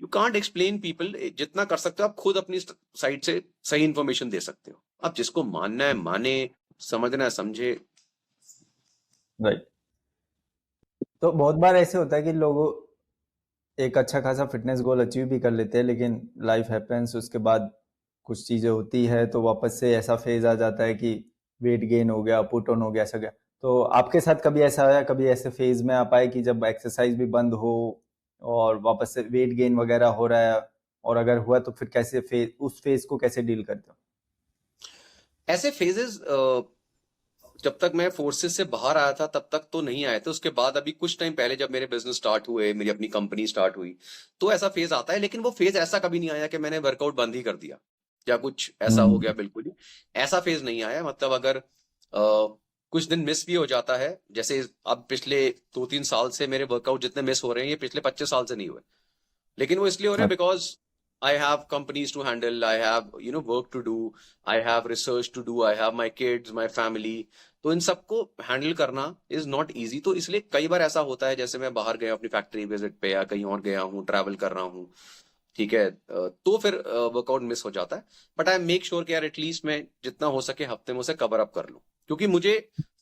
यू कांट एक्सप्लेन पीपल। जितना कर सकते हो आप खुद अपनी साइड से सही इंफॉर्मेशन दे सकते हो, अब जिसको मानना है माने, समझना है समझे। राइट। तो बहुत बार ऐसे होता है कि लोग एक अच्छा खासा फिटनेस गोल अचीव भी कर लेते हैं, लेकिन लाइफ हैपेंस, उसके बाद कुछ चीज़ें होती है, तो वापस से ऐसा फेज आ जाता है कि वेट गेन हो गया, पुट ऑन हो गया, ऐसा गया। तो आपके साथ कभी ऐसा आया, कभी ऐसे फेज में आप आए कि जब एक्सरसाइज भी बंद हो और वापस से वेट गेन वगैरह हो रहा है, और अगर हुआ तो फिर कैसे उस फेज को कैसे डील करते हो? ऐसे फेजेस जब तक मैं फोर्सेस से बाहर आया था तब तक तो नहीं आए थे। उसके बाद अभी कुछ टाइम पहले जब मेरे बिजनेस स्टार्ट हुए, मेरी अपनी कंपनी स्टार्ट हुई, तो ऐसा फेज आता है। लेकिन वो फेज ऐसा कभी नहीं आया कि मैंने वर्कआउट बंद ही कर दिया या कुछ ऐसा हो गया, हम्म। बिल्कुल ही ऐसा फेज नहीं आया। मतलब अगर कुछ दिन मिस भी हो जाता है, जैसे अब पिछले 2-3 साल से मेरे वर्कआउट जितने मिस हो रहे हैं, ये पिछले 25 साल से नहीं हुए। लेकिन वो इसलिए हो रहे हैं because I have companies to handle, I have work to do, I have research to do, I have my kids, my family. तो इन सबको हैंडल करना इज नॉट ईजी। तो इसलिए कई बार ऐसा होता है, जैसे मैं बाहर गया अपनी फैक्ट्री विजिट पे या कहीं और गया हूँ, ट्रैवल कर रहा हूँ, ठीक है, तो फिर वर्कआउट मिस हो जाता है। बट आई मेक श्योर कि यार एटलीस्ट मैं जितना हो सके हफ्ते में उसे कवर अप कर लूँ, क्योंकि मुझे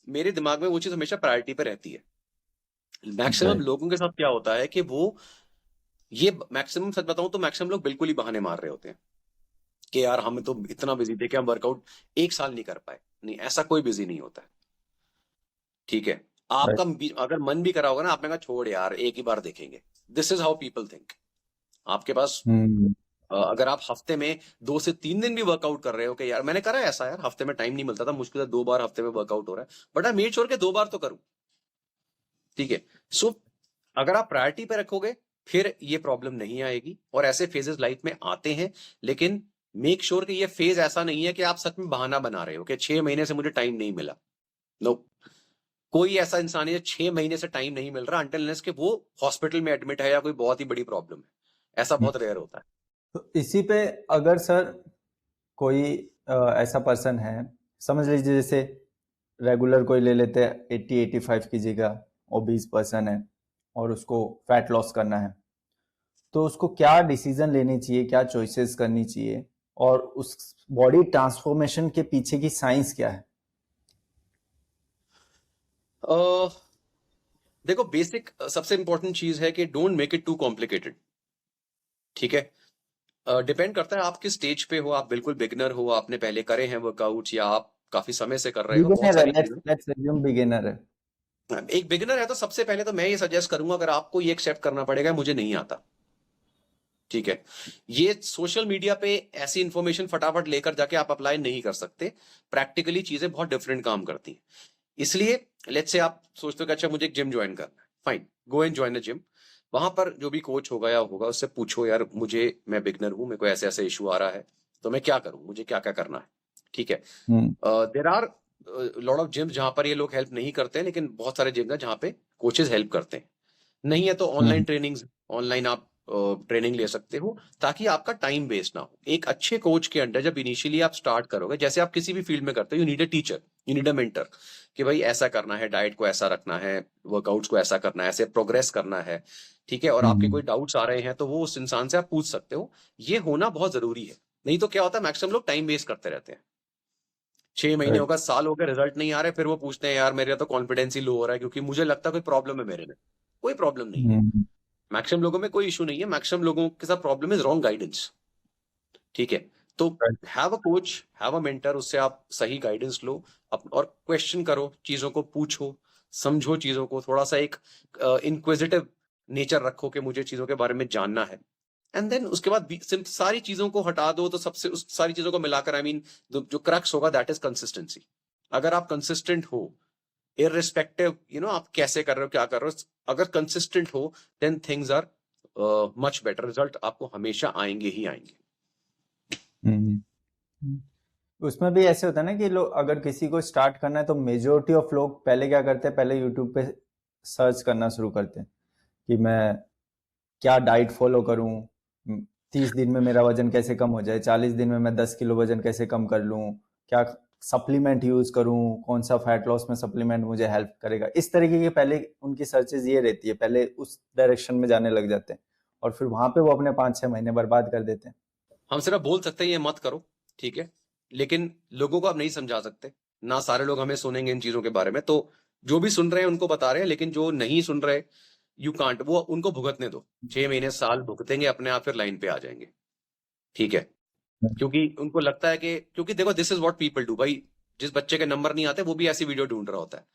मेरे दिमाग में वो चीज हमेशा प्रायोरिटी पे रहती है। Maximum right. लोगों के साथ क्या होता है कि वो ये मैक्सिमम, सच बताऊं तो मैक्सिमम लोग बिल्कुल ही बहाने मार रहे होते हैं कि यार हम तो इतना बिजी थे कि हम वर्कआउट 1 साल नहीं कर पाए। नहीं, ऐसा कोई बिजी नहीं होता है। ठीक है, राइट। आपका अगर मन भी करा होगा ना, आपने कहा छोड़ यार एक ही बार देखेंगे। This is how people think. आपके पास हम्म। अगर आप हफ्ते में 2 से 3 दिन भी वर्कआउट कर रहे हो कि यार मैंने करा है ऐसा, यार हफ्ते में टाइम नहीं मिलता था, मुश्किल से 2 बार हफ्ते में वर्कआउट हो रहा है, बट आई मेड श्योर के 2 बार तो करूं। ठीक है, सो अगर आप प्रायोरिटी पे रखोगे फिर ये प्रॉब्लम नहीं आएगी। और ऐसे फेजेस लाइफ में आते हैं, लेकिन मेक श्योर कि ये फेज ऐसा नहीं है कि आप सच में बहाना बना रहे हो कि 6 महीने से मुझे टाइम नहीं मिला। नो, कोई ऐसा इंसान है 6 महीने से टाइम नहीं मिल रहा अंटिल अनलेस कि वो हॉस्पिटल में एडमिट है या कोई बहुत ही बड़ी प्रॉब्लम है। ऐसा बहुत रेयर होता है। तो इसी पे अगर सर कोई ऐसा पर्सन है, समझ लीजिए जैसे रेगुलर कोई ले लेते हैं 80-85 की जगह, ओबीस पर्सन है और उसको फैट लॉस करना है, तो उसको क्या डिसीजन लेनी चाहिए, क्या चॉइसेस करनी चाहिए, और उस बॉडी ट्रांसफॉर्मेशन के पीछे की साइंस क्या है? अह, देखो, बेसिक सबसे इंपॉर्टेंट चीज है कि don't make it too complicated. ठीक है, डिपेंड करता है आप किस स्टेज पे हो। आप बिल्कुल बिगिनर हो, आपने पहले करे हैं वर्कआउट, या आप काफी समय से कर रहे हो, बहुत बिगिनर है, सारी लेट्स चीजें। लेट्स अज्यूम बिगिनर है। एक बिगिनर है तो सबसे पहले तो मैं ये सजेस्ट करूंगा, अगर आपको ये एक्सेप्ट करना पड़ेगा मुझे नहीं आता। ठीक है, ये सोशल मीडिया पे ऐसी इंफॉर्मेशन फटाफट लेकर जाके आप अप्लाई नहीं कर सकते। प्रैक्टिकली चीजें बहुत डिफरेंट काम करती हैं। इसलिए लेट्स से आप सोचते हो कि अच्छा मुझे एक जिम ज्वाइन करना है, fine, go and join a gym. वहां पर जो भी कोच होगा या होगा उससे पूछो, यार मुझे, मैं बिगनर हूं, मेरे को ऐसे ऐसे इशू आ रहा है, तो मैं क्या करूं, मुझे क्या क्या करना है। ठीक है, hmm. There are lot of gyms जहां पर ये लोग हेल्प नहीं करते हैं, लेकिन बहुत सारे जिम हैं जहां पे कोचेज हेल्प करते हैं। नहीं है तो ऑनलाइन हम्म। ट्रेनिंग, ऑनलाइन आप ट्रेनिंग ले सकते हो, ताकि आपका टाइम वेस्ट ना हो। एक अच्छे कोच के अंडर जब इनिशियली आप स्टार्ट करोगे, जैसे आप किसी भी फील्ड में करते हो, you need a teacher, you need a mentor, कि भाई ऐसा करना है, डाइट को ऐसा रखना है, वर्कआउट्स को ऐसा करना है, ऐसे प्रोग्रेस करना है। ठीक है, और आपके कोई हम्म। डाउट्स आ रहे हैं तो वो उस इंसान से आप पूछ सकते हो। ये होना बहुत जरूरी है। नहीं तो क्या होता है, मैक्सिमम लोग टाइम वेस्ट करते रहते हैं। 6 महीने राइट। होगा, साल हो गया, रिजल्ट नहीं आ रहे, फिर वो पूछते हैं यार मेरा तो कॉन्फिडेंस ही लो हो रहा है क्योंकि मुझे लगता है कोई प्रॉब्लम है मेरे में। कोई प्रॉब्लम नहीं है। हम्म। मैक्सिमम लोगों में कोई इशू नहीं है, मैक्सिमम लोगों के साथ प्रॉब्लम इज रॉन्ग गाइडेंस। ठीक है, तो right. Have a coach, have a mentor, उससे आप सही गाइडेंस लो। और क्वेश्चन करो, चीजों को पूछो, समझो चीजों को, थोड़ा सा एक इंक्विजिटिव नेचर रखो कि मुझे चीजों के बारे में जानना है। एंड देन उसके बाद सारी चीजों को हटा दो, तो सबसे उस सारी चीजों को मिलाकर, आई मीन जो क्रक्स होगा दैट इज कंसिस्टेंसी। अगर आप कंसिस्टेंट हो, इररिस्पेक्टिव आप कैसे कर रहे हो, क्या कर रहे हो, अगर कंसिस्टेंट हो, then things are much better. Result आपको हमेशा आएंगे ही आएंगे। हम्म। उसमें भी ऐसे होता है ना कि लोग, अगर किसी को स्टार्ट करना है तो मेजोरिटी ऑफ लोग पहले क्या करते हैं, पहले यूट्यूब पे सर्च करना शुरू करते हैं कि मैं क्या डाइट फॉलो करूं, 30 दिन में मेरा वजन कैसे कम हो जाए, 40 दिन में मैं 10 किलो वजन कैसे कम कर लूं, क्या सप्लीमेंट यूज करूं, कौन सा फैट लॉस में सप्लीमेंट मुझे हेल्प करेगा, इस तरीके की पहले उनकी सर्चेज ये रहती है, पहले उस डायरेक्शन में जाने लग जाते हैं और फिर वहां पे वो अपने 5-6 महीने बर्बाद कर देते हैं। हम सिर्फ बोल सकते हैं ये मत करो, ठीक है, लेकिन लोगों को आप नहीं समझा सकते। ना सारे लोग हमें सुनेंगे इन चीजों के बारे में, तो जो भी सुन रहे हैं उनको बता रहे हैं, लेकिन जो नहीं सुन रहे, यू कांट, वो उनको भुगतने दो। 6 महीने साल भुगतेंगे अपने आप, फिर लाइन पे आ जाएंगे। ठीक है, क्योंकि उनको लगता है कि, क्योंकि देखो this is what people do भाई। जिस बच्चे के नंबर नहीं आते वो भी ऐसी वीडियो ढूंढ रहा होता है,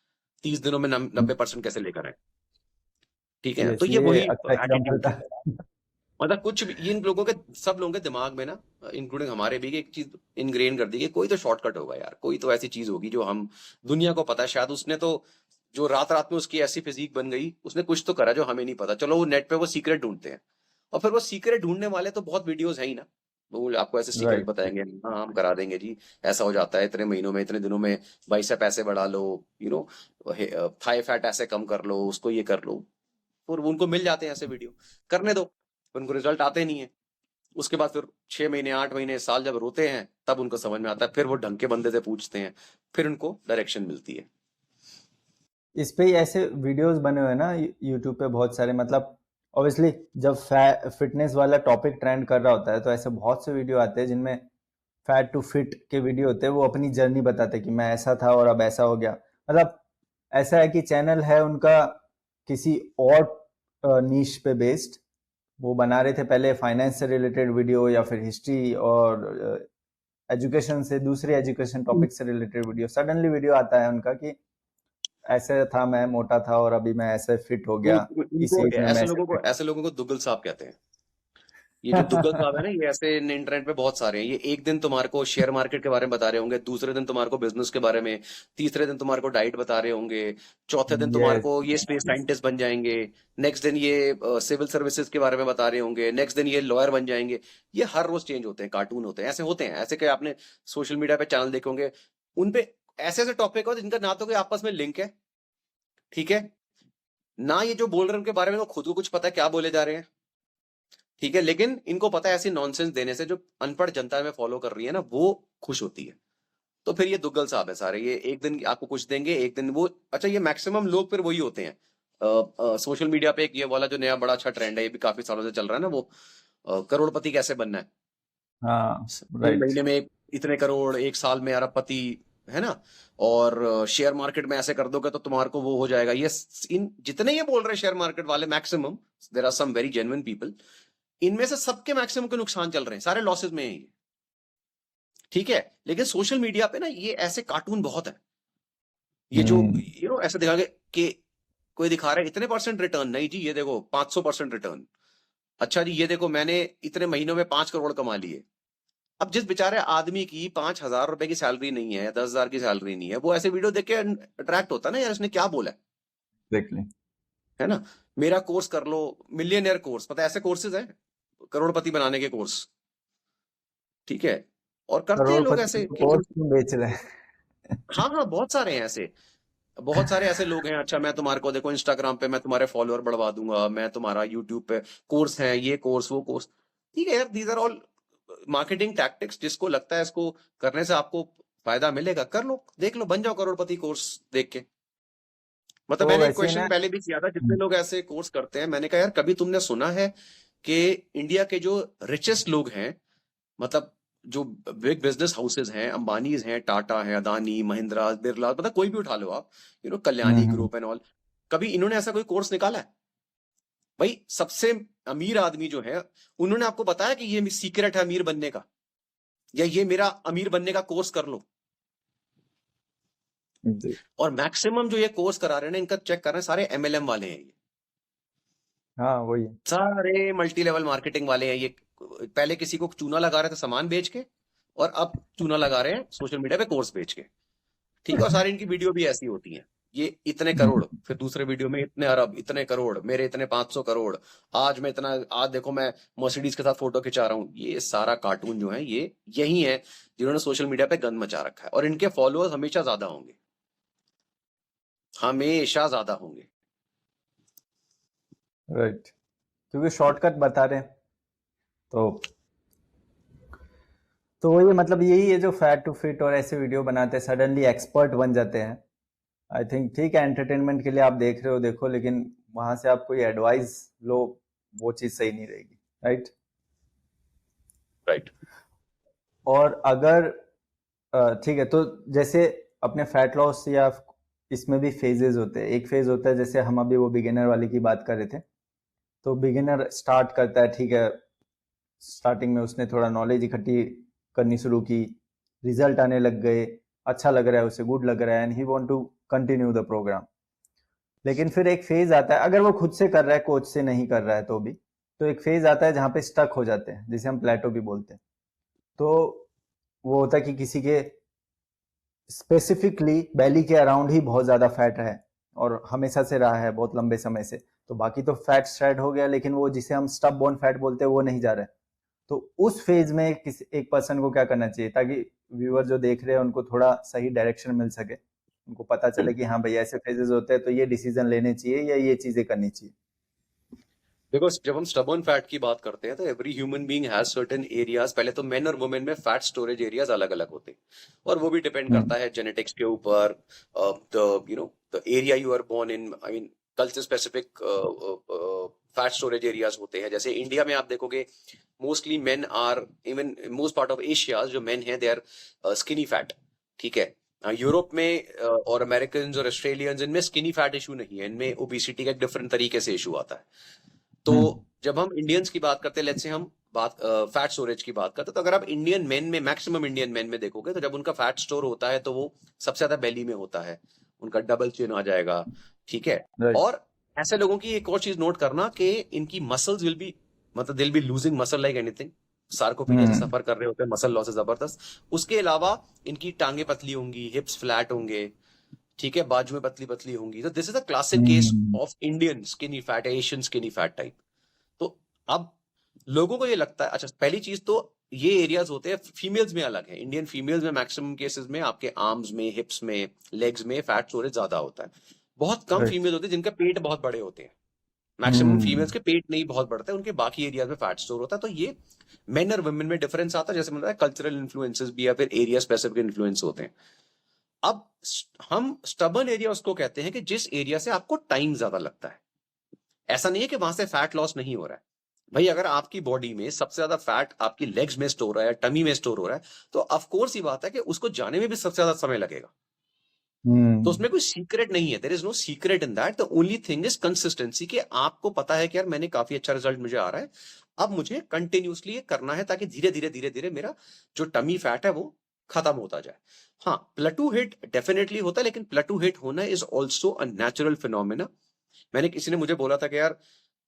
30 दिनों में 90% कैसे लेकर आए। ठीक है, तो यस, ये ये वही अच्छा एग्जाम्पल एटीट्यूड था। है। मतलब कुछ भी, इन लोगों के, सब लोगों के दिमाग में ना, इंक्लूडिंग हमारे भी, कि एक चीज इनग्रेन कर दी कि कोई तो शॉर्टकट होगा यार, कोई तो ऐसी चीज होगी जो हम, दुनिया को पता है, शायद उसने तो, जो रात रात में उसकी ऐसी फिजिक बन गई, उसने कुछ तो करा जो हमें नहीं पता। चलो वो नेट पे वो सीक्रेट ढूंढते हैं, और फिर वो सीक्रेट ढूंढने वाले तो बहुत वीडियोस है ही ना, वो आपको ऐसे सीक्रेट राइट। बताएंगे, हाँ हम करा देंगे जी, ऐसा हो जाता है इतने महीनों में, इतने दिनों में, बाइसेप ऐसे बढ़ा लो, यू नो थाई फैट ऐसे कम कर लो, उसको ये कर लो। और उनको मिल जाते हैं ऐसे वीडियो, करने दो, उनको रिजल्ट आते नहीं है। उसके बाद फिर 6 महीने, 8 महीने, साल जब रोते हैं, तब उनको समझ में आता है, फिर वो ढंग के बंदे से पूछते हैं, फिर उनको डायरेक्शन मिलती है। इस पे ही ऐसे वीडियोस बने हुए हैं ना यूट्यूब पे बहुत सारे, मतलब ऑब्वियसली जब फिटनेस वाला टॉपिक ट्रेंड कर रहा होता है तो ऐसे बहुत से वीडियो आते हैं जिनमें फैट टू फिट के वीडियो होते हैं, वो अपनी जर्नी बताते हैं कि मैं ऐसा था और अब ऐसा हो गया। मतलब ऐसा है कि चैनल है उनका किसी और नीश पे बेस्ड, वो बना रहे थे पहले फाइनेंस से रिलेटेड वीडियो या फिर हिस्ट्री और एजुकेशन से, दूसरे एजुकेशन टॉपिक से रिलेटेड वीडियो। सडनली वीडियो आता है उनका कि ऐसे था, मैं मोटा था और अभी मैं ऐसे फिट हो गया, इस एज में मैं ऐसे फिट। ऐसे लोगों को दुग्गल साहब कहते हैं। ये जो दुग्गल साहब है ना, ये ऐसे इंटरनेट पे बहुत सारे हैं। ये एक दिन तुम्हारे को शेयर मार्केट के बारे में बता रहे होंगे, दूसरे दिन तुम्हारे को बिजनेस के बारे में, तीसरे दिन तुम्हारे को डाइट बता रहे होंगे, चौथे दिन तुम्हारे यस। को ये स्पेस साइंटिस्ट बन जाएंगे, नेक्स्ट दिन ये सिविल सर्विसेज के बारे में बता रहे होंगे, नेक्स्ट दिन ये लॉयर बन जाएंगे। ये हर रोज चेंज होते हैं, कार्टून होते हैं, ऐसे होते हैं। ऐसे कि आपने सोशल मीडिया पे चैनल देखे होंगे, उनपे ऐसे ऐसे टॉपिक हो जिनका ना तो कोई आपस में लिंक है, ठीक है, ना ये जो बोल रहे हैं उनके बारे में खुद को कुछ पता है क्या बोले जा रहे हैं, ठीक है, लेकिन इनको पता है ऐसी नॉनसेंस देने से जो अनपढ़ जनता में फॉलो कर रही है ना, वो खुश होती है। तो फिर ये दुग्गल साहब है सारे। ये एक दिन आपको कुछ देंगे, एक दिन वो, अच्छा ये मैक्सिमम लोग फिर वही होते हैं। सोशल मीडिया पे एक ये वाला जो नया बड़ा अच्छा ट्रेंड है, ये भी काफी सालों से चल रहा है ना, वो करोड़पति कैसे बनना है, हाँ, 3 महीने राइट। में इतने करोड़, 1 साल में अरबपति, है ना, और शेयर मार्केट में ऐसे कर दोगे तो तुम्हारे को वो हो जाएगा। ये इन जितने ये बोल रहे हैं शेयर मार्केट वाले, maximum there are some very genuine people, इनमें से सबके मैक्सिमम के नुकसान चल रहे हैं, सारे लॉसेस में हैं ये, ठीक है। लेकिन सोशल मीडिया पे ना ये ऐसे कार्टून बहुत है, ये जो ऐसे दिखा के कि कोई दिखा रहा है इतने % रिटर्न, नहीं जी ये देखो 500% रिटर्न, अच्छा जी ये देखो मैंने इतने महीनों में 5 करोड़ कमा लिए। अब जिस बेचारे आदमी की 5,000 रुपए की सैलरी नहीं है, 10,000 की सैलरी नहीं है, वो ऐसे वीडियो देख के अट्रैक्ट होता है ना, यार इसने क्या बोला एग्जैक्टली। है ना। मेरा कोर्स कर लो, मिलियनियर कोर्स, पता है ऐसे कोर्सेज हैं, करोड़पति बनाने के कोर्स, ठीक है, और करते हैं लोग करोड़पति ऐसे को कि कोर्स क्यों बेच रहे हैं? हाँ हाँ बहुत सारे हैं ऐसे, बहुत सारे ऐसे लोग हैं। अच्छा मैं तुम्हारे को देखो इंस्टाग्राम पे मैं तुम्हारे फॉलोअर बढ़वा दूंगा, मैं तुम्हारा यूट्यूब पे कोर्स है, ये कोर्स वो कोर्स, ठीक है यार, these are all marketing tactics. जिसको लगता है इसको करने से आपको फायदा मिलेगा, कर लो, देख लो, बन जाओ करोड़पति कोर्स देख के। मतलब तो मैंने एक वैसे ही क्वेश्चन ना। पहले भी किया था, जितने लोग ऐसे कोर्स करते हैं, मैंने कहा यार कभी तुमने सुना है कि इंडिया के जो रिचेस्ट लोग हैं, मतलब जो बिग बिजनेस हाउसेज हैं, अंबानीज हैं, टाटा है, अदानी, महिंद्रा, बिरला, मतलब कोई भी उठा लो आप, कल्याणी हम्म। ग्रुप एंड ऑल, कभी इन्होंने ऐसा कोई कोर्स निकाला है? भाई सबसे अमीर आदमी जो है, उन्होंने आपको बताया कि ये सीक्रेट है अमीर बनने का, या ये मेरा अमीर बनने का कोर्स कर लो। जी। और मैक्सिमम जो ये कोर्स करा रहे हैं ना, इनका चेक कर रहे हैं, सारे MLM वाले हैं ये, हाँ, वही। सारे मल्टी लेवल मार्केटिंग वाले हैं ये। पहले किसी को चूना लगा रहे थे सामान बेच के, और अब चूना लगा रहे हैं सोशल मीडिया पे कोर्स बेच के, ठीक है। और सारी इनकी वीडियो भी ऐसी होती हैं, ये इतने करोड़, फिर दूसरे वीडियो में इतने अरब, इतने करोड़, मेरे इतने 500 करोड़, आज मैं इतना, आज देखो मैं मर्सिडीज के साथ फोटो खिंचा रहा हूँ। ये सारा कार्टून जो है, ये यही है जिन्होंने सोशल मीडिया पे गंद मचा रखा है, और इनके फॉलोअर्स हमेशा ज्यादा होंगे, हमेशा ज्यादा होंगे। राइट। क्योंकि शॉर्टकट बता रहे हैं। तो वो ये मतलब यही है जो फैट टू फिट और ऐसे वीडियो बनाते हैं, सडनली एक्सपर्ट बन जाते हैं। आई थिंक ठीक है, एंटरटेनमेंट के लिए आप देख रहे हो देखो, लेकिन वहां से आप कोई एडवाइस लो, वो चीज सही नहीं रहेगी। राइट। राइट। और अगर ठीक है, तो जैसे अपने फैट लॉस या इसमें भी फेजेस होते हैं। एक फेज होता है, जैसे हम अभी वो बिगिनर वाली की बात कर रहे थे, तो बिगिनर स्टार्ट करता है, ठीक है, स्टार्टिंग में उसने थोड़ा नॉलेज इकट्ठी करनी शुरू की, रिजल्ट आने लग गए, अच्छा लग रहा है उसे, गुड लग रहा है, and he want to continue the programme. लेकिन फिर एक फेज आता है, अगर वो खुद से कर रहा है, कोच से नहीं कर रहा है तो भी, तो एक फेज आता है जहां पे स्टक हो जाते हैं, जिसे हम प्लेटो भी बोलते हैं। तो वो होता है कि किसी के स्पेसिफिकली बेली के अराउंड ही बहुत ज्यादा फैट है और हमेशा से रहा है, बहुत लंबे समय से, तो बाकी तो फैट शेड हो गया, लेकिन वो जिसे हम स्टब बोन फैट बोलते हैं वो नहीं जा रहा है। तो उस फेज में किसी एक पर्सन को क्या करना चाहिए, ताकि व्यूअर जो देख रहे हैं उनको थोड़ा सही डायरेक्शन मिल सके, उनको पता चले कि हाँ भाई ऐसे फेजेस होते हैं, तो ये डिसीजन लेने चाहिए या ये चीजें करनी चाहिए। देखो जब हम स्टबर्न फैट की बात करते हैं, तो every human being has certain areas, पहले तो मेन और वुमेन में फैट स्टोरेज एरियाज अलग अलग होते हैं, और वो भी डिपेंड करता है जेनेटिक्स के ऊपर, the area you are born in, I mean culture specific fat storage areas होते हैं। जैसे इंडिया में आप देखोगे, mostly men are, even most part of Asia जो मेन है, दे आर स्किनी फैट, ठीक है। यूरोप में और अमेरिकन और ऑस्ट्रेलियंस, इनमें स्किनी फैट इशू नहीं है, इनमें ओबेसिटी का एक डिफरेंट तरीके से इशू आता है। तो जब हम इंडियंस की बात करते हैं, लेट्स से हम बात फैट स्टोरेज की बात करते हैं, तो अगर आप इंडियन मेन में, मैक्सिमम इंडियन मेन में देखोगे, तो जब उनका फैट स्टोर होता है तो वो सबसे ज्यादा बेली में होता है, उनका डबल चिन आ जाएगा, ठीक है। राइट। और ऐसे लोगों की एक और चीज नोट करना कि इनकी मसल्स विल बी, मतलब दिल be losing muscle like anything, sarcopenia से हम्म। सफर कर रहे होते हैं, मसल लॉस है जबरदस्त। उसके अलावा इनकी टांगे पतली होंगी, हिप्स फ्लैट होंगे, ठीक है, बाजू में पतली पतली होंगी। तो this is a classic case hmm. Of Indian skinny fat, Asian skinny fat type. तो अब लोगों को ये लगता है, अच्छा पहली चीज तो ये एरियाज होते हैं, फीमेल्स में अलग है, इंडियन फीमेल्स में मैक्सिमम केसेस में आपके आर्म्स में, हिप्स में, लेग्स में फैट स्टोरेज ज्यादा होता है। बहुत कम राइट। फीमेल होते हैं जिनके पेट बहुत बड़े होते हैं, मैक्सिमम हम्म। फीमेल्स के पेट नहीं बहुत बढ़ते, उनके बाकी एरियाज में फैट स्टोर होता है। तो ये मेन और वुमेन में डिफरेंस आता है, जैसे मैंने बताया कल्चरल इन्फ्लुएंसेस भी या फिर एरिया स्पेसिफिक इन्फ्लुएंस होते हैं। अब हम स्टबर्न एरिया उसको कहते हैं कि जिस एरिया से आपको टाइम ज्यादा लगता है। ऐसा नहीं है कि वहां से फैट लॉस नहीं हो रहा है, भाई अगर आपकी बॉडी में सबसे ज्यादा फैट आपकी लेग्स में स्टोर है या टमी में स्टोर हो रहा है, तो ऑफकोर्स ही बात है कि उसको जाने में भी सबसे ज्यादा समय लगेगा। तो हम्म। उसमें कोई सीक्रेट नहीं है, there is no secret in that, the only thing is consistency, कि आपको पता है कि यार मैंने काफी अच्छा रिजल्ट मुझे आ रहा है, अब मुझे कंटिन्यूसली ये करना है ताकि धीरे धीरे धीरे धीरे मेरा जो टमी फैट है वो खत्म होता जाए। हाँ, प्लेटू हिट डेफिनेटली होता है, लेकिन प्लेटू हिट होना is also a natural phenomena. मैंने, किसी ने मुझे बोला था कि यार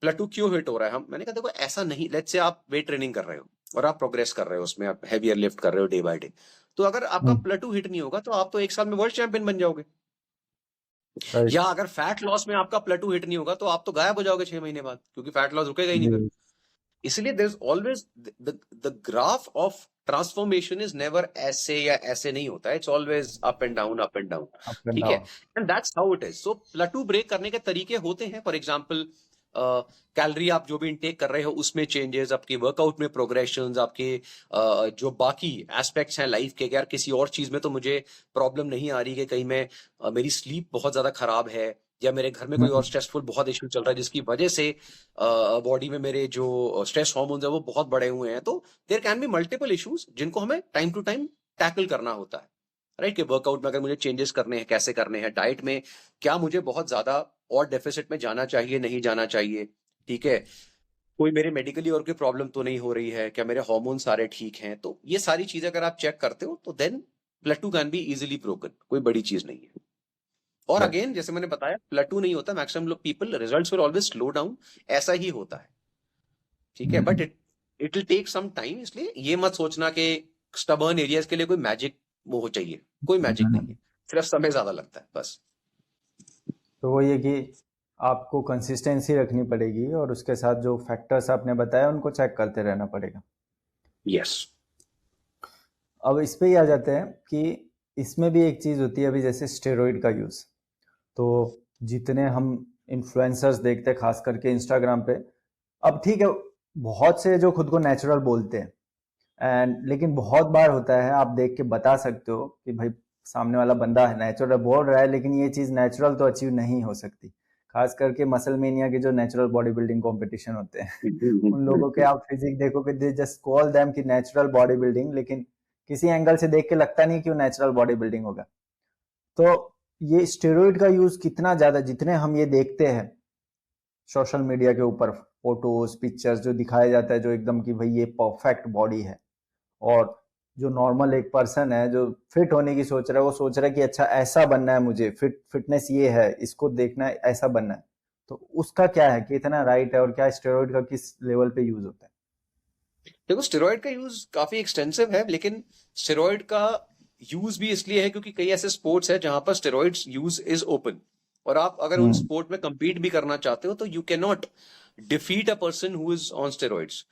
प्लेटू क्यों हिट हो रहा है, हम, मैंने कहा देखो ऐसा नहीं, लेट्स से आप वेट ट्रेनिंग कर रहे हो और आप प्रोग्रेस कर रहे हो उसमें, आप हैवियर लिफ्ट कर रहे हो डे बाय डे, तो अगर आपका हम्म। प्लेटू हिट नहीं होगा तो आप तो एक साल में वर्ल्ड चैंपियन बन जाओगे। या राइट। अगर फैट लॉस में आपका प्लेटू हिट नहीं होगा तो आप तो गायब हो जाओगे 6 महीने बाद, क्योंकि फैट लॉस रुकेगा ही नहीं फिर। इसलिए there is always the graph of transformation is never ऐसे या ऐसे नहीं होता है, it's always up and down, up and down, up and ठीक है। Down. And that's how it is. So plateau break करने के तरीके होते हैं, फॉर एग्जांपल कैलोरी आप जो भी इनटेक कर रहे हो उसमें चेंजेस, आपके वर्कआउट में प्रोग्रेशन, आपके जो बाकी एस्पेक्ट्स हैं लाइफ के, यार किसी और चीज में तो मुझे प्रॉब्लम नहीं आ रही कि कहीं मैं मेरी स्लीप बहुत ज्यादा खराब है, या मेरे घर में कोई और स्ट्रेसफुल बहुत इश्यू चल रहा है जिसकी वजह से बॉडी में मेरे जो स्ट्रेस हार्मोन्स है वो बहुत बड़े हुए हैं। तो there can be multiple issues जिनको हमें टाइम टू टाइम टैकल करना होता है, राइट। कि वर्कआउट में अगर मुझे चेंजेस करने हैं कैसे करने हैं, डाइट में क्या मुझे बहुत ज्यादा और डेफिसिट में जाना चाहिए नहीं जाना चाहिए, ठीक है। कोई मेरे मेडिकली और कोई प्रॉब्लम तो नहीं हो रही है, क्या मेरे हार्मोन सारे ठीक हैं, तो ये सारी चीजें अगर आप चेक करते हो तो then plateau can be easily broken, कोई बड़ी चीज नहीं है। और राइट। अगेन जैसे मैंने बताया प्लेटू नहीं होता, मैक्सिमम लोग people results will always slow down, ऐसा ही होता है, ठीक है। But it will take some time, इसलिए ये मत सोचना कि स्टबर्न एरियाज के लिए कोई मैजिक वो हो चाहिए, कोई मैजिक नहीं है, सिर्फ समय ज्यादा लगता है बस। तो वो ये कि आपको कंसिस्टेंसी रखनी पड़ेगी और उसके साथ जो फैक्टर्स आपने बताया उनको चेक करते रहना पड़ेगा। यस। अब इस पे ही आ जाते हैं कि इसमें भी एक चीज़ होती है अभी जैसे स्टेरॉइड का यूज़। तो जितने हम इन्फ्लुएंसर्स देखते हैं खास करके इंस्टाग्राम पे, अब ठीक है बहुत से जो खुद को नेचुरल बोलते हैं एंड लेकिन बहुत बार होता है आप देख के बता सकते हो कि भाई सामने वाला बंदा है नेचुरल बोल रहा है लेकिन ये चीज़ नेचुरल तो अचीव नहीं हो सकती। खास करके मसल मेनिया के जो नेचुरल बॉडी बिल्डिंग कॉम्पिटिशन होते हैं उन लोगों के आप फिजिक देखो कि दे जस्ट कॉल देम कि नेचुरल बॉडी बिल्डिंग, लेकिन किसी एंगल से देख के लगता नहीं कि वो नेचुरल बॉडी बिल्डिंग होगा। तो ये स्टेरॉइड का यूज कितना ज्यादा, जितने हम ये देखते हैं सोशल मीडिया के ऊपर फोटोज पिक्चर्स जो दिखाया जाता है जो एकदम कि भाई ये परफेक्ट बॉडी है, और जो नॉर्मल एक पर्सन है जो फिट होने की सोच रहा है वो सोच रहा है कि अच्छा ऐसा बनना है मुझे, फिटनेस ये है, इसको देखना है, ऐसा बनना है। तो उसका क्या है कि इतना राइट है और क्या स्टेरॉइड का किस लेवल पे यूज होता है? देखो स्टेरॉइड का यूज काफी एक्सटेंसिव है, लेकिन स्टेरॉइड का यूज भी इसलिए है क्योंकि कई ऐसे स्पोर्ट्स है जहां पर स्टेरॉइड्स यूज इज ओपन, और आप अगर उन हम्म। स्पोर्ट में compete भी करना चाहते हो तो you can not defeat a person who is on steroids.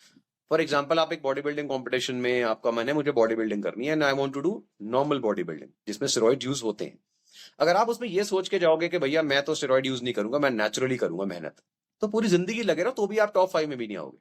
For example आप एक बॉडी बिल्डिंग कॉम्पिटिशन में, आपका मन है मुझे बॉडी बिल्डिंग करनी है and I want to do normal body building जिसमें स्टेरॉइड यूज होते हैं, अगर आप उसमें ये सोच के जाओगे कि भैया मैं तो स्टेरॉइड यूज नहीं करूंगा, मैं नेचुरली करूंगा मेहनत, तो पूरी जिंदगी लगे रहो तो भी आप टॉप 5 में भी नहीं आओगे,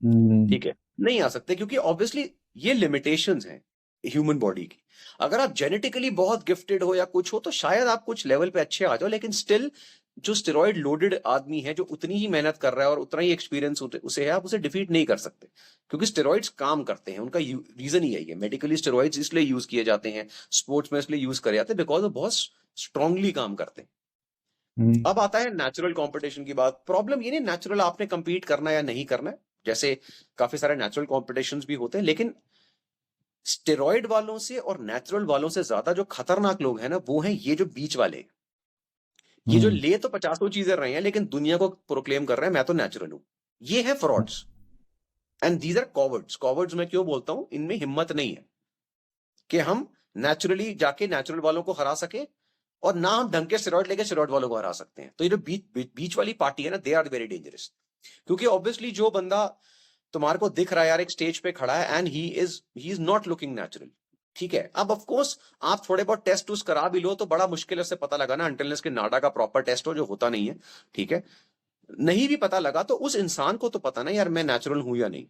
हम्म। ठीक है, नहीं आ सकते, क्योंकि ऑब्वियसली ये लिमिटेशंस हैं ह्यूमन बॉडी की। अगर आप जेनेटिकली बहुत गिफ्टेड हो या कुछ हो तो शायद आप कुछ लेवल पे अच्छे आ जाओ, लेकिन स्टिल जो स्टेरॉइड लोडेड आदमी है जो उतनी ही मेहनत कर रहा है और उतना ही एक्सपीरियंस उसे है, आप उसे डिफीट नहीं कर सकते, क्योंकि स्टेरॉइड्स काम करते हैं, उनका रीजन ही यही है। मेडिकली स्टेरॉइड्स इसलिए यूज किए जाते हैं, स्पोर्ट्स में इसलिए यूज करे जाते हैं बिकॉज वो बहुत स्ट्रांगली काम करते हैं। हम्म अब आता है नेचुरल कंपटीशन की बात। प्रॉब्लम ये नहीं नेचुरल आपने compete करना है या नहीं करना है, जैसे काफी सारे नेचुरल कॉम्पिटिशन्स भी होते हैं, लेकिन स्टेरॉइड वालों से और नेचुरल वालों से ज्यादा जो खतरनाक लोग हैं ना, वो हैं ये जो बीच वाले। ये जो हम्म ले तो पचासों चीजें रहे हैं, लेकिन दुनिया को प्रोक्लेम कर रहे हैं मैं तो नेचुरल हूं। ये है frauds, and these are cowards. Cowards मैं क्यों बोलता हूं, इनमें हिम्मत नहीं है कि हम नेचुरली जाके नेचुरल वालों को हरा सके, और ना हम ढंग के स्टेरॉइड लेके स्टेरॉइड वालों को हरा सकते हैं। तो ये जो बीच वाली पार्टी है ना, दे आर वेरी डेंजरस। क्योंकि ऑब्वियसली जो बंदा तुम्हारे को दिख रहा है यार एक स्टेज पे खड़ा है, and he is not looking natural, ठीक है। अब ऑफ कोर्स आप थोड़े बहुत टेस्ट उस करा भी लो तो बड़ा मुश्किल है उससे पता लगा ना, अनटिल के नाडा का प्रॉपर टेस्ट हो, जो होता नहीं है, ठीक है। नहीं भी पता लगा तो उस इंसान को तो पता ना यार मैं नेचुरल हूं या नहीं।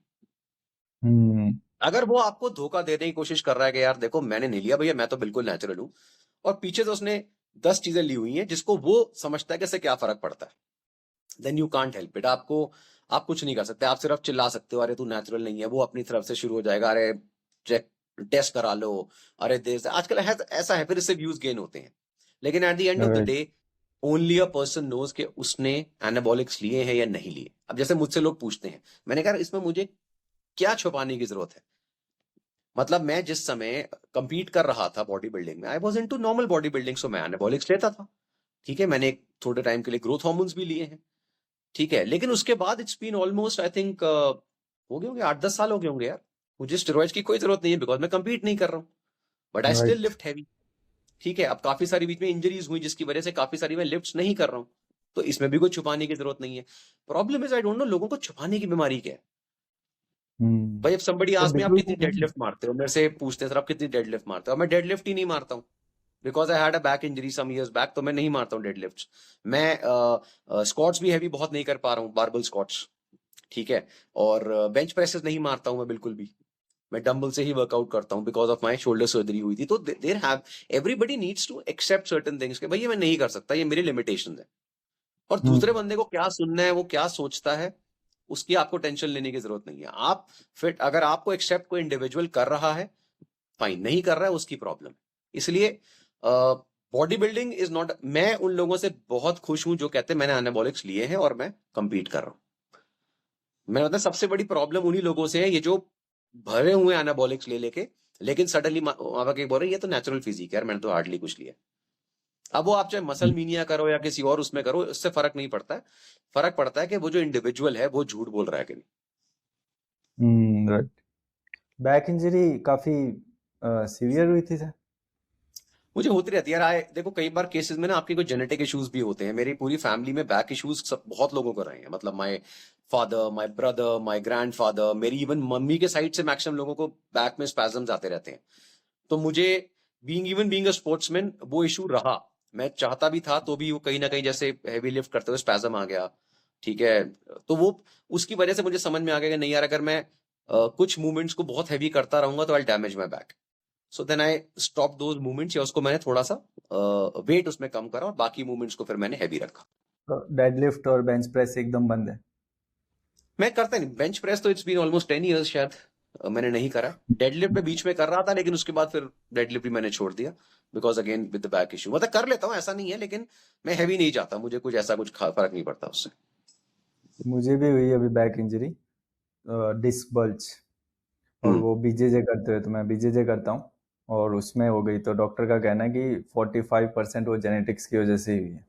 हम्म अगर वो आपको धोखा देने की कोशिश कर रहा है कि यार देखो मैंने नहीं लिया भैया, मैं तो बिल्कुल नेचुरल हूं, और पीछे से उसने 10 चीजें ली हुई हैं जिसको वो समझता है कि इससे क्या फर्क पड़ता है, then you can't help it. आप कुछ नहीं कर सकते, आप सिर्फ चिल्ला सकते हो अरे तू नेचुरल नहीं है। वो अपनी तरफ से शुरू हो जाएगा, अरे चेक टेस्ट करा लो, अरे देर आजकल ऐसा है, फिर इससे व्यूज गेन होते हैं। लेकिन at the end of the right day only a person knows कि उसने एनाबॉलिक्स लिए हैं या नहीं लिए। अब जैसे मुझसे लोग पूछते हैं, मैंने कहा इसमें मुझे क्या छुपाने की जरूरत है। मतलब मैं जिस समय कंपीट कर रहा था बॉडी बिल्डिंग में, I was into normal body building, so मैं एनाबॉलिक्स लेता था, ठीक है। मैंने एक थोड़े टाइम के लिए ग्रोथ हार्मोन्स भी लिए हैं, ठीक है। लेकिन उसके बाद it's been almost I think हो गए होंगे 8-10 साल हो गए होंगे यार। मुझे स्टेरॉइड्स की कोई जरूरत नहीं है, बिकॉज मैं कंपीट नहीं कर रहा हूँ, but I still right lift heavy, ठीक है। अब काफी सारी बीच में इंजरीज हुई जिसकी वजह से काफी सारी मैं लिफ्ट्स नहीं कर रहा हूँ, तो इसमें भी कोई छुपाने की जरूरत नहीं है। Problem is I don't know लोगों को छुपाने की बीमारी क्या है। हम्म भाई अब somebody तो आस्ks me आप कितनी बिल्कुल डेडलिफ्ट मारते हो, मेरे से पूछते हैं सर आप कितनी डेडलिफ्ट मारते हो, अब मैं डेडलिफ्ट ही नहीं मारता हूँ, because I had a back injury some years back, तो मैं नहीं मारता हूँ डेडलिफ्ट। मैं स्क्वाट्स भी हैवी बहुत नहीं कर पा रहा हूँ, बारबल स्क्वाट्स, ठीक है। और बेंच प्रेसेस नहीं मारता हूँ मैं बिल्कुल भी, मैं डंबल से ही वर्कआउट करता हूँ, because of my shoulder surgery हुई थी। तो there have everybody needs to accept certain things कि भाई ये मैं नहीं कर सकता, ये मेरी लिमिटेशन है। और दूसरे हम्म बंदे को क्या सुनना है, वो क्या सोचता है, उसकी आपको टेंशन लेने की जरूरत नहीं है। आप फिट, अगर आपको एक्सेप्ट कोई इंडिविजुअल कर रहा है फाइन, नहीं कर रहा है उसकी प्रॉब्लम है। इसलिए बॉडी बिल्डिंग इज नॉट, मैं उन लोगों से बहुत खुश हूं जो कहते हैं मैंने एनाबॉलिक्स लिए हैं और मैं कंपीट कर रहा हूं। मैं मतलब सबसे बड़ी प्रॉब्लम उन्हीं लोगों से है ये जो भरे हुए एनाबॉलिक्स ले लेके, लेकिन सडनली वहां पर बोल रहे हैं ये तो नेचुरल फिजिक है यार, मैंने तो हार्डली कुछ लिया। अब वो आप चाहे मसल मीनिया करो या किसी और उसमें करो, इससे फर्क नहीं पड़ता है। फर्क पड़ता है कि वो जो इंडिविजुअल है वो झूठ बोल रहा है कि नहीं। राइट बैक इंजरी काफी सीवियर हुई थी सर। मुझे होती रहती है यार, आए देखो कई बार केसेस में ना आपके कोई जेनेटिक इश्यूज भी होते हैं। मेरी पूरी फैमिली में बैक इश्यूज सब बहुत लोगों को रहे हैं, मतलब my father, my brother, my grandfather, मेरी इवन मम्मी के साइड से मैक्सिमम लोगों को बैक में स्पैजम्स आते रहते हैं। तो मुझे बीइंग अ स्पोर्ट्समैन वो इशू रहा। मैं चाहता भी था तो भी वो कहीं ना कहीं जैसे हैवी लिफ्ट करते हुए स्पैजम आ गया, ठीक है। तो वो उसकी वजह से मुझे समझ में आ गया कि नहीं यार, अगर मैं कुछ मूवमेंट्स को बहुत हैवी करता रहूंगा तो I damage my back. So then I stop those movements, या उसको मैंने थोड़ा सा वेट उसमें कम करा और बाकी मूवमेंट्स को फिर मैंने हैवी रखा। तो डेडलिफ्ट और बेंच प्रेस एकदम बंद है। मैं करता नहीं बेंच प्रेस, तो इट्स बीन ऑलमोस्ट 10 years शायद मैंने नहीं करा। डेडलिफ्ट में बीच में कर रहा था, लेकिन उसके बाद फिर डेडलिफ्ट भी मैंने छोड़ दिया, because again with the back issue. मतलब कर लेता हूँ ऐसा नहीं है, लेकिन मैं हैवी नहीं चाहता, मुझे कुछ ऐसा कुछ फर्क नहीं पड़ता उससे। मुझे भी हुई अभी बैक इंजरी, डिस्क बल्ज, और हम्म, वो बीजेजे करते हुए, तो मैं बीजेजे करता हूँ और उसमें हो गई। तो डॉक्टर का कहना है कि 45% वो जेनेटिक्स की वजह से ही हुई है।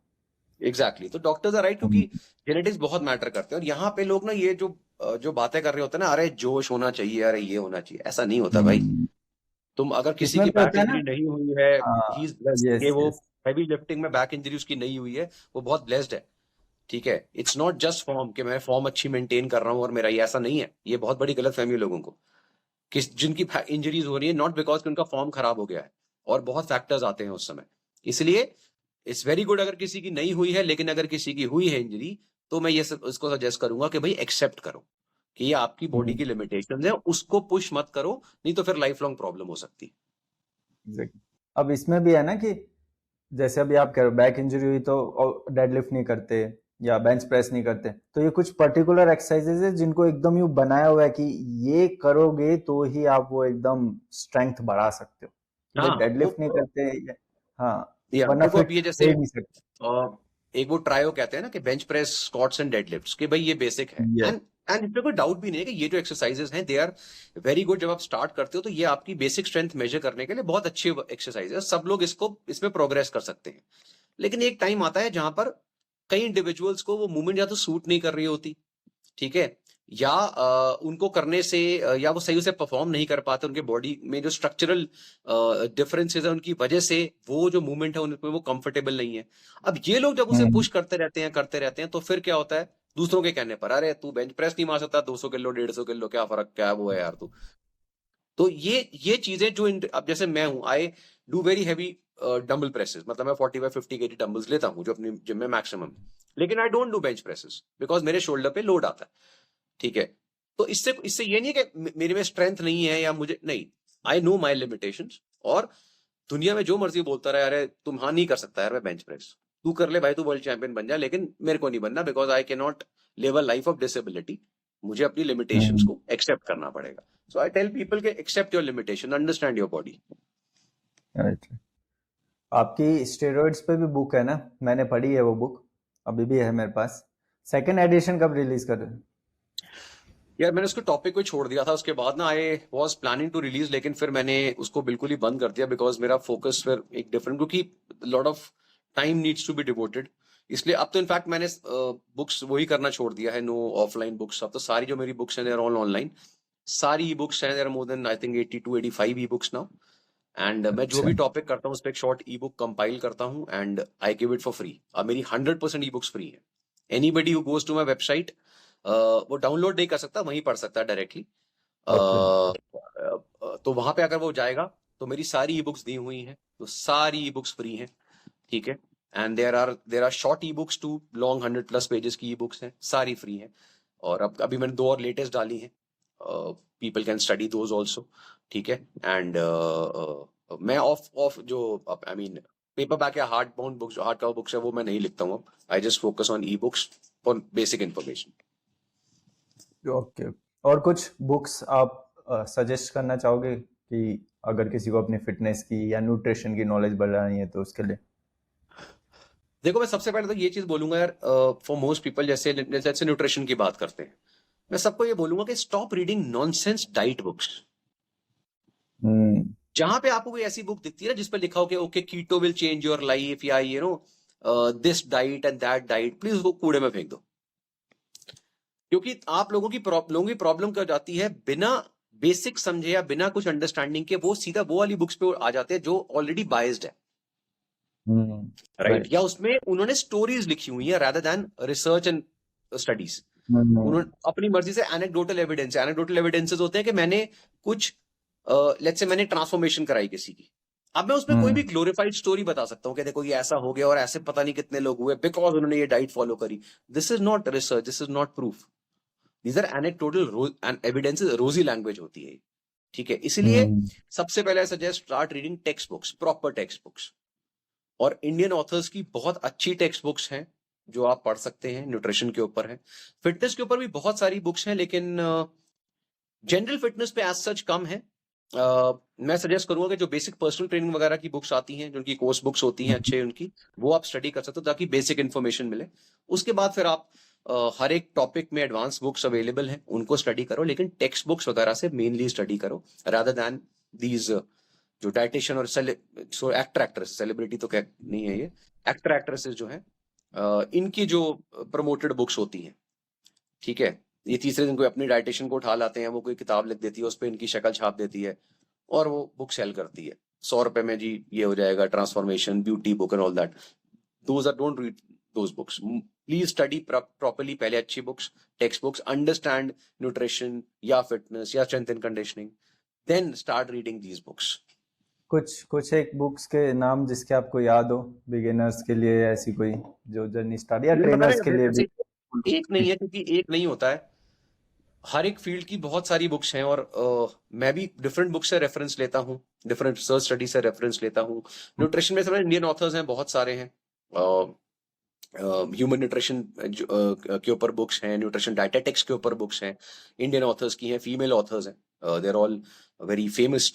एग्जैक्टली। तो डॉक्टर्स आर राइट, क्योंकि हम्म, जेनेटिक्स बहुत मैटर करते हैं। और यहाँ पे लोग ना ये जो बातें कर रहे होते हैं ना, अरे जोश होना चाहिए, अरे ये होना चाहिए, ऐसा नहीं होता भाई। हम्म। तुम अगर किसी इसमें की क्या बैक होता है ना। इंजरी नहीं हुई है, हाँ, ही इज ब्लेस्ड कि यस वो यस। हैवी लिफ्टिंग में बैक इंजरी उसकी नहीं हुई है, वो बहुत ब्लेस्ड है, ठीक है। इट्स नॉट जस्ट फॉर्म कि मैं फॉर्म अच्छी मेंटेन कर रहा हूँ और मेरा ये, ऐसा नहीं है। ये बहुत बड़ी गलत फहमी है लोगों को, किस जिनकी इंजरीज हो रही है नॉट बिकॉज कि उनका फॉर्म खराब हो गया है, और बहुत फैक्टर्स आते हैं उस समय। इसलिए इट्स वेरी गुड अगर किसी की नहीं हुई है, लेकिन अगर किसी की हुई है इंजरी, तो मैं ये इसको सजेस्ट करूंगा कि भाई एक्सेप्ट करो कि ये आपकी बॉडी हम्म, की लिमिटेशन है, उसको पुश मत करो, नहीं तो फिर लाइफ लॉन्ग प्रॉब्लम हो सकती है। एग्जैक्टली। अब इसमें भी है ना कि जैसे अभी आप कह रहे हो बैक इंजरी हुई तो डेडलिफ्ट नहीं करते या बेंच प्रेस नहीं करते, तो ये कुछ पर्टिकुलर एक्सरसाइजेज है जिनको एकदम यूं बनाया हुआ है कि ये करोगे तो ही आप वो एकदम स्ट्रेंथ बढ़ा सकते हो, कि भाई हाँ वो डेडलिफ्ट नहीं करते हाँ, या वरना देखो अब फिट ये हो जैसे ही नहीं सकते। एक वो ट्रायो कहते हैं ना कि bench press, squats and deadlifts, कि भाई ये बेसिक है। Yeah. एंड इसमें कोई डाउट भी नहीं है कि ये जो एक्सरसाइजेस हैं दे आर वेरी गुड। जब आप स्टार्ट करते हो तो ये आपकी बेसिक स्ट्रेंथ मेजर करने के लिए बहुत अच्छी एक्सरसाइज है, सब लोग इसमें प्रोग्रेस कर सकते हैं। लेकिन एक टाइम आता है जहां पर कई इंडिविजुअल्स को वो मूवमेंट या तो सूट नहीं कर रही होती, ठीक है, या उनको करने से या वो सही से परफॉर्म नहीं कर पाते, उनके बॉडी में जो स्ट्रक्चरल डिफरेंसेस है उनकी वजह से वो जो मूवमेंट है उनमें वो कंफर्टेबल नहीं है। अब ये लोग जब उसे पुश करते रहते हैं तो फिर क्या होता है, दूसरों के कहने पर, अरे तू बेंच प्रेस नहीं मार सकता 200 किलो 150 किलो, क्या फर्क, क्या वो है यार तू। तो ये चीजें जो अब जैसे मैं हूं, I do very heavy dumbbell presses, मतलब मैं 45-50 केजी डंबल्स लेता हूं जो अपनी जिम में मैक्सिमम, लेकिन I don't do bench presses because मेरे शोल्डर पे लोड आता है, ठीक है। तो इससे इससे ये नहीं है कि मेरे में स्ट्रेंथ नहीं है या मुझे नहीं, आई नो माई लिमिटेशंस। और दुनिया में जो मर्जी बोलता रहे, अरे तुम हाँ नहीं कर सकता यार मैं बेंच प्रेस, तू कर ले भाई, तू वर्ल्ड चैंपियन बन जा, लेकिन मेरे को नहीं बनना because I can not live a life of disability. मुझे अपनी लिमिटेशंस को एक्सेप्ट करना पड़ेगा। सो आई टेल पीपल के accept your limitation, understand your body. Right. आपकी स्टेरॉइड्स पे भी बुक है ना, मैंने पढ़ी है वो बुक, अभी भी है मेरे पास। सेकंड एडिशन कब रिलीज कर रहे हैं? यार मैंने उसको टॉपिक को छोड़ दिया था, उसके बाद ना I was planning to release, लेकिन फिर मैंने उसको बिल्कुल ही बंद कर दिया बिकॉज मेरा फोकस फिर एक डिफरेंट, क्योंकि lot of time needs to be devoted. इसलिए अब तो इनफैक्ट मैंने बुक्स वही करना छोड़ दिया है, नो ऑफलाइन बुक्स। अब तो सारी जो मेरी बुक्स हैं, ऑल ऑनलाइन, सारी ई बुक्स हैं, there are more than I think 80 to 85 e books now. And मैं जो अच्छा। भी टॉपिक करता हूँ उस पर एक शॉर्ट ई बुक कंपाइल करता हूँ and I give it for free. अब मेरी 100% ई बुक्स फ्री है। Anybody who goes to my website वो डाउनलोड नहीं कर सकता, वहीं पढ़ सकता है डायरेक्टली। तो वहां पे अगर वो जाएगा तो मेरी सारी ई बुक्स दी हुई हैं, तो सारी ई बुक्स फ्री हैं, ठीक है। And there are short e books to long 100+ pages की ई बुक्स हैं, सारी फ्री हैं। और अब अभी मैंने 2 और लेटेस्ट डाली हैं, people can study those also, ठीक है। एंड मैं ऑफ जो आई मीन पेपर बैक या hard bound books, hard cover books है, वो मैं नहीं लिखता हूँ अब। I just focus on e books for basic information. Okay. और कुछ बुक्स आप सजेस्ट करना चाहोगे कि अगर किसी को अपनी फिटनेस की या न्यूट्रिशन की नॉलेज बढ़ानी है तो उसके लिए? देखो मैं सबसे पहले तो ये चीज बोलूंगा यार, फॉर मोस्ट पीपल, जैसे न्यूट्रिशन की बात करते हैं, मैं सबको ये बोलूंगा कि stop reading nonsense diet books. जहां पे आपको कोई ऐसी बुक दिखती है ना जिस पर लिखा हो कि okay keto will change your life, या you know this diet and that diet, please उसको कूड़े में फेंक दो। क्योंकि आप लोगों की प्रॉब्लम क्या जाती है, बिना बेसिक समझे या बिना कुछ अंडरस्टैंडिंग के वो सीधा वो वाली बुक्स पे आ जाते हैं जो ऑलरेडी बायस्ड है, राइट। या उसमें उन्होंने स्टोरीज लिखी हुई है rather than research and studies. उन्होंने अपनी मर्जी से एनेक्डोटल एविडेंसेस होते हैं कि मैंने कुछ लेट्स से मैंने ट्रांसफॉर्मेशन कराई किसी की, अब मैं उसमें कोई भी ग्लोरीफाइड स्टोरी बता सकता हूँ कि देखो ये ऐसा हो गया और ऐसे पता नहीं कितने लोग हुए बिकॉज उन्होंने ये डाइट फॉलो करी। This is not research, this is not proof, these are anecdotal evidences, rosy language होती है, ठीक है। इसलिए सबसे पहले suggest start reading text books, proper text books. और इंडियन ऑथर्स की बहुत अच्छी टेक्स्ट बुक्स हैं जो आप पढ़ सकते हैं, न्यूट्रिशन के ऊपर है, फिटनेस के ऊपर भी बहुत सारी बुक्स हैं, लेकिन जनरल फिटनेस पे एज सच कम है। मैं सजेस्ट करूंगा कि जो बेसिक पर्सनल ट्रेनिंग वगैरह की बुक्स आती हैं, जो उनकी कोर्स बुक्स होती हैं अच्छे उनकी, वो आप स्टडी कर सकते हो ताकि बेसिक इन्फॉर्मेशन मिले। उसके बाद फिर आप हर एक टॉपिक में एडवांस बुक्स अवेलेबल हैं, उनको स्टडी करो, लेकिन टेक्स्ट बुक्स वगैरह से मेनली स्टडी करो रादर दैन दीज जो डाइटिशियन और एक्टर एक्ट्रेस, सेलिब्रिटी तो क्या नहीं है ये, एक्टर एक्ट्रेसेस जो हैं, इनकी जो प्रमोटेड बुक्स होती हैं, ठीक है। ये तीसरे दिन कोई अपनी डाइटिशियन को उठा लाते हैं, वो कोई किताब लिख देती है, उस पर इनकी शक्ल छाप देती है और वो बुक सेल करती है 100 रुपए में, जी ये हो जाएगा transformation beauty book and all that. Those are, don't read those books, please study properly पहले अच्छी books, text books, understand nutrition या फिटनेस या strength and conditioning, then start reading these books. कुछ एक बुक्स के नाम जिसके आपको याद हो, बिगिनर्स के लिए, ऐसी कोई जो जर्नी स्टार्ट, या ट्रेनर्स के लिए भी? एक नहीं है, क्योंकि एक नहीं होता है, हर एक फील्ड की बहुत सारी बुक्स हैं और मैं भी डिफरेंट बुक्स से रेफरेंस लेता हूँ, डिफरेंट रिसर्च स्टडी से रेफरेंस लेता हूँ। न्यूट्रिशन में सब इंडियन ऑथर्स हैं, बहुत सारे हैं, ह्यूमन न्यूट्रिशन के ऊपर बुक्स हैं, न्यूट्रिशन डाइटेटिक्स के ऊपर बुक्स हैं, इंडियन ऑथर्स की हैं, फीमेल ऑथर्स हैं, they're all very famous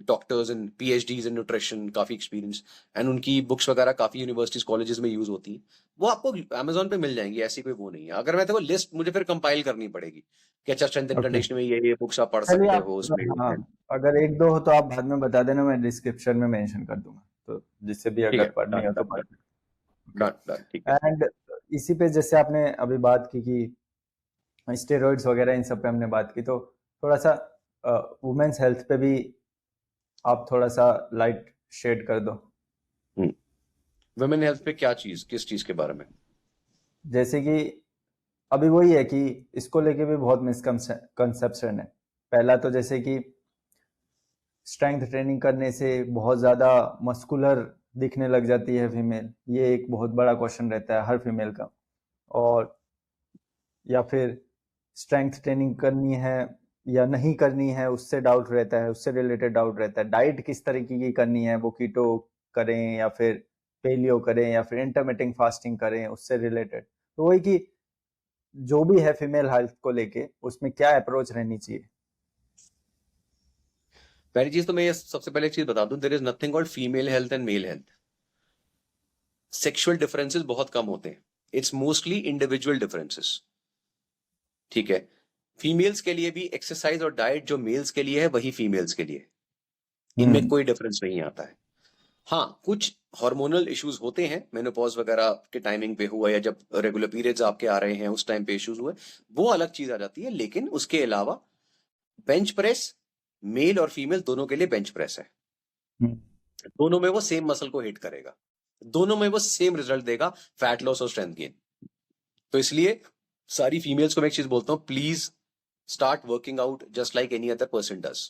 doctors and PhDs in nutrition, काफी experience, and उनकी books वगैरह काफी universities colleges में use होती हैं। वो आपको Amazon पे मिल जाएंगी, ऐसी कोई वो नहीं है। अगर मैं तो लिस्ट मुझे फिर कंपाइल करनी पड़ेगी कि अच्छा स्ट्रेंथ एंड ओके, कंडीशनिंग में ये बुक्स आप पढ़ चलिए सकते आप हो उसमें। हाँ, अगर एक दो हो तो आप बाद में बता देना, मैं डिस्क्रिप्शन में मेंशन कर दूंगा, तो जिससे भी ठीक अगर है, पढ़नी डन हो तो डन पढ़ डन ओके। डन डन, ठीक है। एंड इसी पे जैसे आपने अभी बात की कि स्टेरॉइड्स वगैरह इन सब पे हमने बात की, तो थोड़ा सा वुमेन्स हेल्थ पे भी आप थोड़ा सा लाइट शेड कर दो। वुमेन हेल्थ पे क्या चीज, किस चीज के बारे में? जैसे कि अभी वही है कि इसको लेके भी बहुत मिसकंसेप्शन है। पहला तो जैसे कि स्ट्रेंथ ट्रेनिंग करने से बहुत ज़्यादा मस्कुलर दिखने लग जाती है फीमेल, ये एक बहुत बड़ा क्वेश्चन रहता है हर फीमेल का। और या फिर स्ट्रेंथ ट्रेनिंग करनी है या नहीं करनी है, उससे डाउट रहता है, उससे रिलेटेड डाउट रहता है। डाइट किस तरीके की करनी है, वो कीटो करें या फिर पेलियो करें या फिर इंटरमिटेंट फास्टिंग करें, उससे रिलेटेड। तो वही कि जो भी है फीमेल हेल्थ को लेके, उसमें क्या अप्रोच रहनी चाहिए। पहली चीज तो मैं ये सबसे पहले एक चीज बता दूं, there is nothing called female health and male health. Sexual differences बहुत कम होते हैं, इट्स मोस्टली इंडिविजुअल डिफरेंसेस, ठीक है। फीमेल्स के लिए भी एक्सरसाइज और डाइट जो मेल्स के लिए है वही फीमेल्स के लिए, इनमें कोई डिफरेंस नहीं आता है। हाँ, कुछ हार्मोनल इश्यूज होते हैं, मेनोपॉज वगैरह के टाइमिंग पे हुआ या जब रेगुलर पीरियड्स आपके आ रहे हैं उस टाइम पे इश्यूज हुए, वो अलग चीज आ जाती है। लेकिन उसके अलावा बेंच प्रेस मेल और फीमेल दोनों के लिए बेंच प्रेस है, दोनों में वो सेम मसल को हिट करेगा, दोनों में वो सेम रिजल्ट देगा, फैट लॉस और स्ट्रेंथ गेन। तो इसलिए सारी फीमेल्स को मैं एक चीज बोलता हूं, please start working out just like any other person does.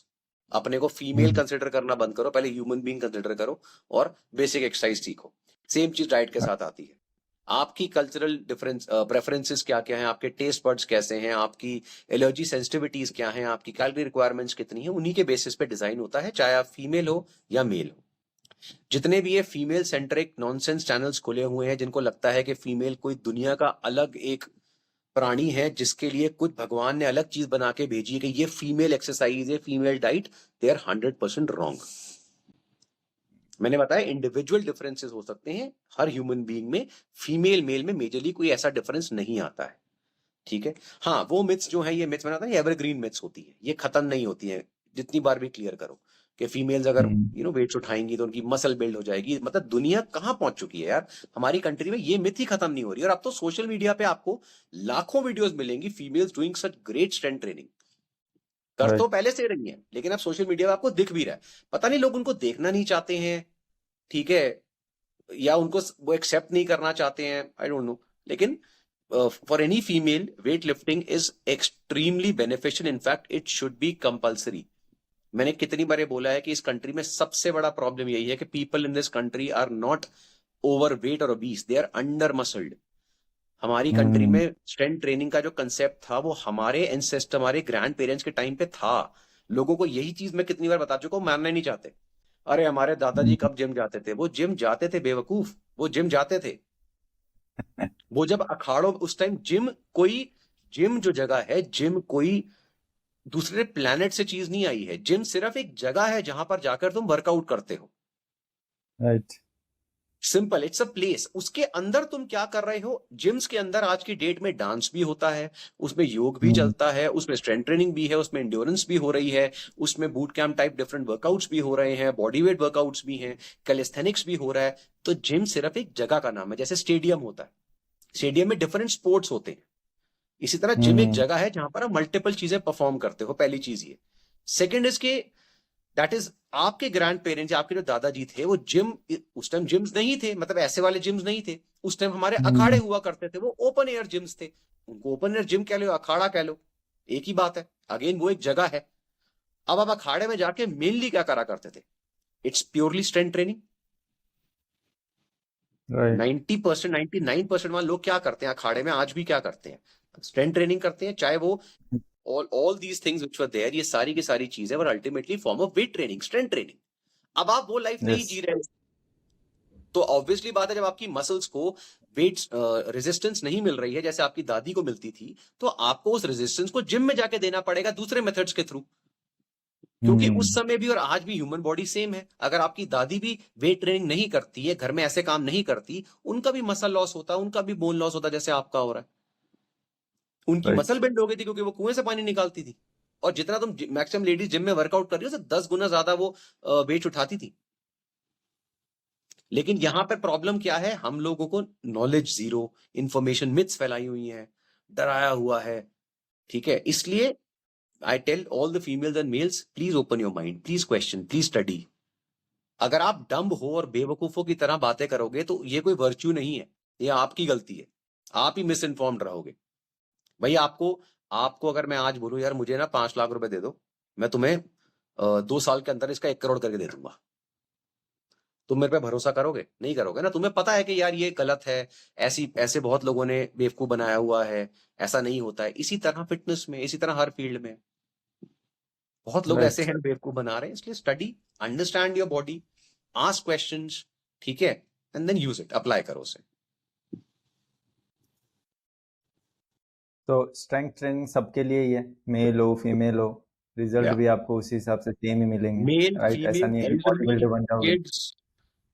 अपने को फीमेल कंसिडर करना बंद करो, पहले ह्यूमन बीइंग कंसिडर करो और बेसिक एक्सरसाइज सीखो। सेम चीज डाइट के साथ आती है। आपकी कल्चरल डिफरेंस प्रेफरेंसेस क्या क्या हैं, आपके टेस्ट बड्स कैसे हैं, आपकी एलर्जी सेंसिटिविटीज क्या हैं, आपकी कैलोरी रिक्वायरमेंट्स कितनी है, उन्हीं के बेसिस पे डिजाइन होता है, चाहे आप फीमेल हो या मेल हो। जितने भी ये फीमेल सेंट्रिक नॉनसेंस चैनल्स खुले हुए हैं, जिनको लगता है कि फीमेल कोई दुनिया का अलग एक प्राणी है जिसके लिए कुछ भगवान ने अलग चीज बना के भेजी है कि ये फीमेल एक्सरसाइज है, female diet, they are 100% wrong. मैंने बताया इंडिविजुअल डिफरेंसेस हो सकते हैं हर ह्यूमन बीइंग में, फीमेल मेल में मेजरली कोई ऐसा डिफरेंस नहीं आता है, ठीक है। हाँ, वो मिथ्स जो है, ये मिथ्स मैंने बताया एवरग्रीन मिथ्स होती है, ये खत्म नहीं होती है, जितनी बार भी क्लियर करो कि फीमेल्स अगर वेट्स उठाएंगी तो उनकी मसल बिल्ड हो जाएगी। मतलब दुनिया कहाँ पहुंच चुकी है यार, हमारी कंट्री में ये मिथ ही खत्म नहीं हो रही। और अब तो सोशल मीडिया पे आपको लाखों वीडियोस मिलेंगी females doing such great strength training. कर तो पहले से रही है, लेकिन अब सोशल मीडिया पे आपको दिख भी रहा है। पता नहीं लोग उनको देखना नहीं चाहते हैं, ठीक है, या उनको वो एक्सेप्ट नहीं करना चाहते हैं, आई डोंट नो। लेकिन for any female weight lifting is extremely beneficial, in fact it should be compulsory. मैंने कितनी बार बोला है कि इस कंट्री में सबसे बड़ा प्रॉब्लम यही है कि people in this country are not overweight और obese, they are under muscled. हमारी कंट्री में स्ट्रेंथ ट्रेनिंग का जो कंसेप्ट था वो हमारे एंसेस्टर, हमारे ग्रैंड पेरेंट्स के टाइम पे था। लोगों को यही चीज मैं कितनी बार बता चुका हूं, मानना नहीं चाहते। अरे हमारे दादाजी कब जिम जाते थे, वो जिम जाते थे बेवकूफ, वो जिम जाते थे। वो जब अखाड़ों उस टाइम जिम जो जगह है, जिम कोई दूसरे प्लेनेट से चीज नहीं आई है। जिम सिर्फ एक जगह है जहां पर जाकर तुम वर्कआउट करते हो, right. Simple, it's a place. उसके अंदर तुम क्या कर रहे हो, जिम्स के अंदर आज की डेट में डांस भी होता है, उसमें योग भी चलता है, उसमें स्ट्रेंथ ट्रेनिंग भी है, उसमें एंड्योरेंस भी हो रही है, उसमें boot camp type different workouts भी हो रहे हैं, बॉडी वेट वर्कआउट्स भी हैं, कैलिस्थेनिक्स भी हो रहा है। तो जिम सिर्फ एक जगह का नाम है, जैसे स्टेडियम होता है, स्टेडियम में डिफरेंट स्पोर्ट्स होते हैं, इसी तरह जिम एक जगह है जहां पर आप मल्टीपल चीजें परफॉर्म करते हो। पहली चीज ये। सेकंड इज के दैट इज आपके ग्रैंड पेरेंट्स, आपके जो दादाजी थे, वो जिम, उस टाइम जिम्स नहीं थे, मतलब ऐसे वाले जिम्स नहीं थे। उस टाइम हमारे अखाड़े हुआ करते थे, वो ओपन एयर जिम्स थे। उनको ओपन एयर जिम कह लो, अखाड़ा कह लो, एक ही बात है। अगेन वो एक जगह है। अब आप अखाड़े में जाके मेनली क्या करा करते थे, इट्स प्योरली स्ट्रेंथ ट्रेनिंग। 90%, 99% वाले लोग क्या करते हैं अखाड़े में, आज भी क्या करते हैं, स्ट्रेंथ ट्रेनिंग करते हैं। चाहे वो all these things which were there, ये सारी की सारी चीजें were ultimately form of weight training, strength training. अब आप वो लाइफ नहीं जी रहे, तो ऑब्वियसली बात है जब आपकी मसल्स को वेट रेजिस्टेंस नहीं मिल रही है जैसे आपकी दादी को मिलती थी, तो आपको उस रेजिस्टेंस को जिम में जाके देना पड़ेगा दूसरे मेथड्स के थ्रू, क्योंकि उस समय भी और आज भी ह्यूमन बॉडी सेम है। अगर आपकी दादी भी वेट ट्रेनिंग नहीं करती है, घर में ऐसे काम नहीं करती, उनका भी मसल लॉस होता, उनका भी बोन लॉस होता जैसे आपका हो रहा है। उनकी राइट। मसल बेंड हो गई थी क्योंकि वो कुएं से पानी निकालती थी। और जितना तुम मैक्सिमम लेडीज जिम में वर्कआउट कर रही हो, उससे 10 गुना ज्यादा वो वेट उठाती थी। लेकिन यहां पर प्रॉब्लम क्या है, हम लोगों को नॉलेज जीरो, इंफॉर्मेशन मिथ्स फैलाई हुई हैं, डराया हुआ है, ठीक है। इसलिए I tell all the females and males, please open your mind, please question, please study. अगर आप डम्ब हो और बेवकूफों की तरह बातें करोगे तो ये कोई वर्च्यू नहीं है, ये आपकी गलती है, आप ही मिस इन्फॉर्म्ड रहोगे। भाई आपको आपको अगर मैं आज बोलूं यार मुझे ना 5 लाख रुपए दे दो, मैं तुम्हें 2 साल के अंदर इसका 1 करोड़ करके दे दूंगा, तुम मेरे पे भरोसा करोगे? नहीं करोगे ना। तुम्हें पता है कि यार ये गलत है, ऐसी ऐसे बहुत लोगों ने बेवकूफ बनाया हुआ है, ऐसा नहीं होता है। इसी तरह फिटनेस में, इसी तरह हर फील्ड में बहुत लोग ऐसे राइट। हैं बेवकूफ बना रहे हैं। इसलिए study, understand your body, ask questions, ठीक है, and then use it, apply करो उसे। तो स्ट्रेंथ ट्रेनिंग सबके लिए ही है, मेल हो फीमेल हो, रिजल्ट या भी आपको उसी हिसाब से सेम ही मिलेंगे, मेल, राइट? ऐसा फीमेल, नहीं है कि बॉडी एल्डरली बिल्डर बन जाओगे। Kids,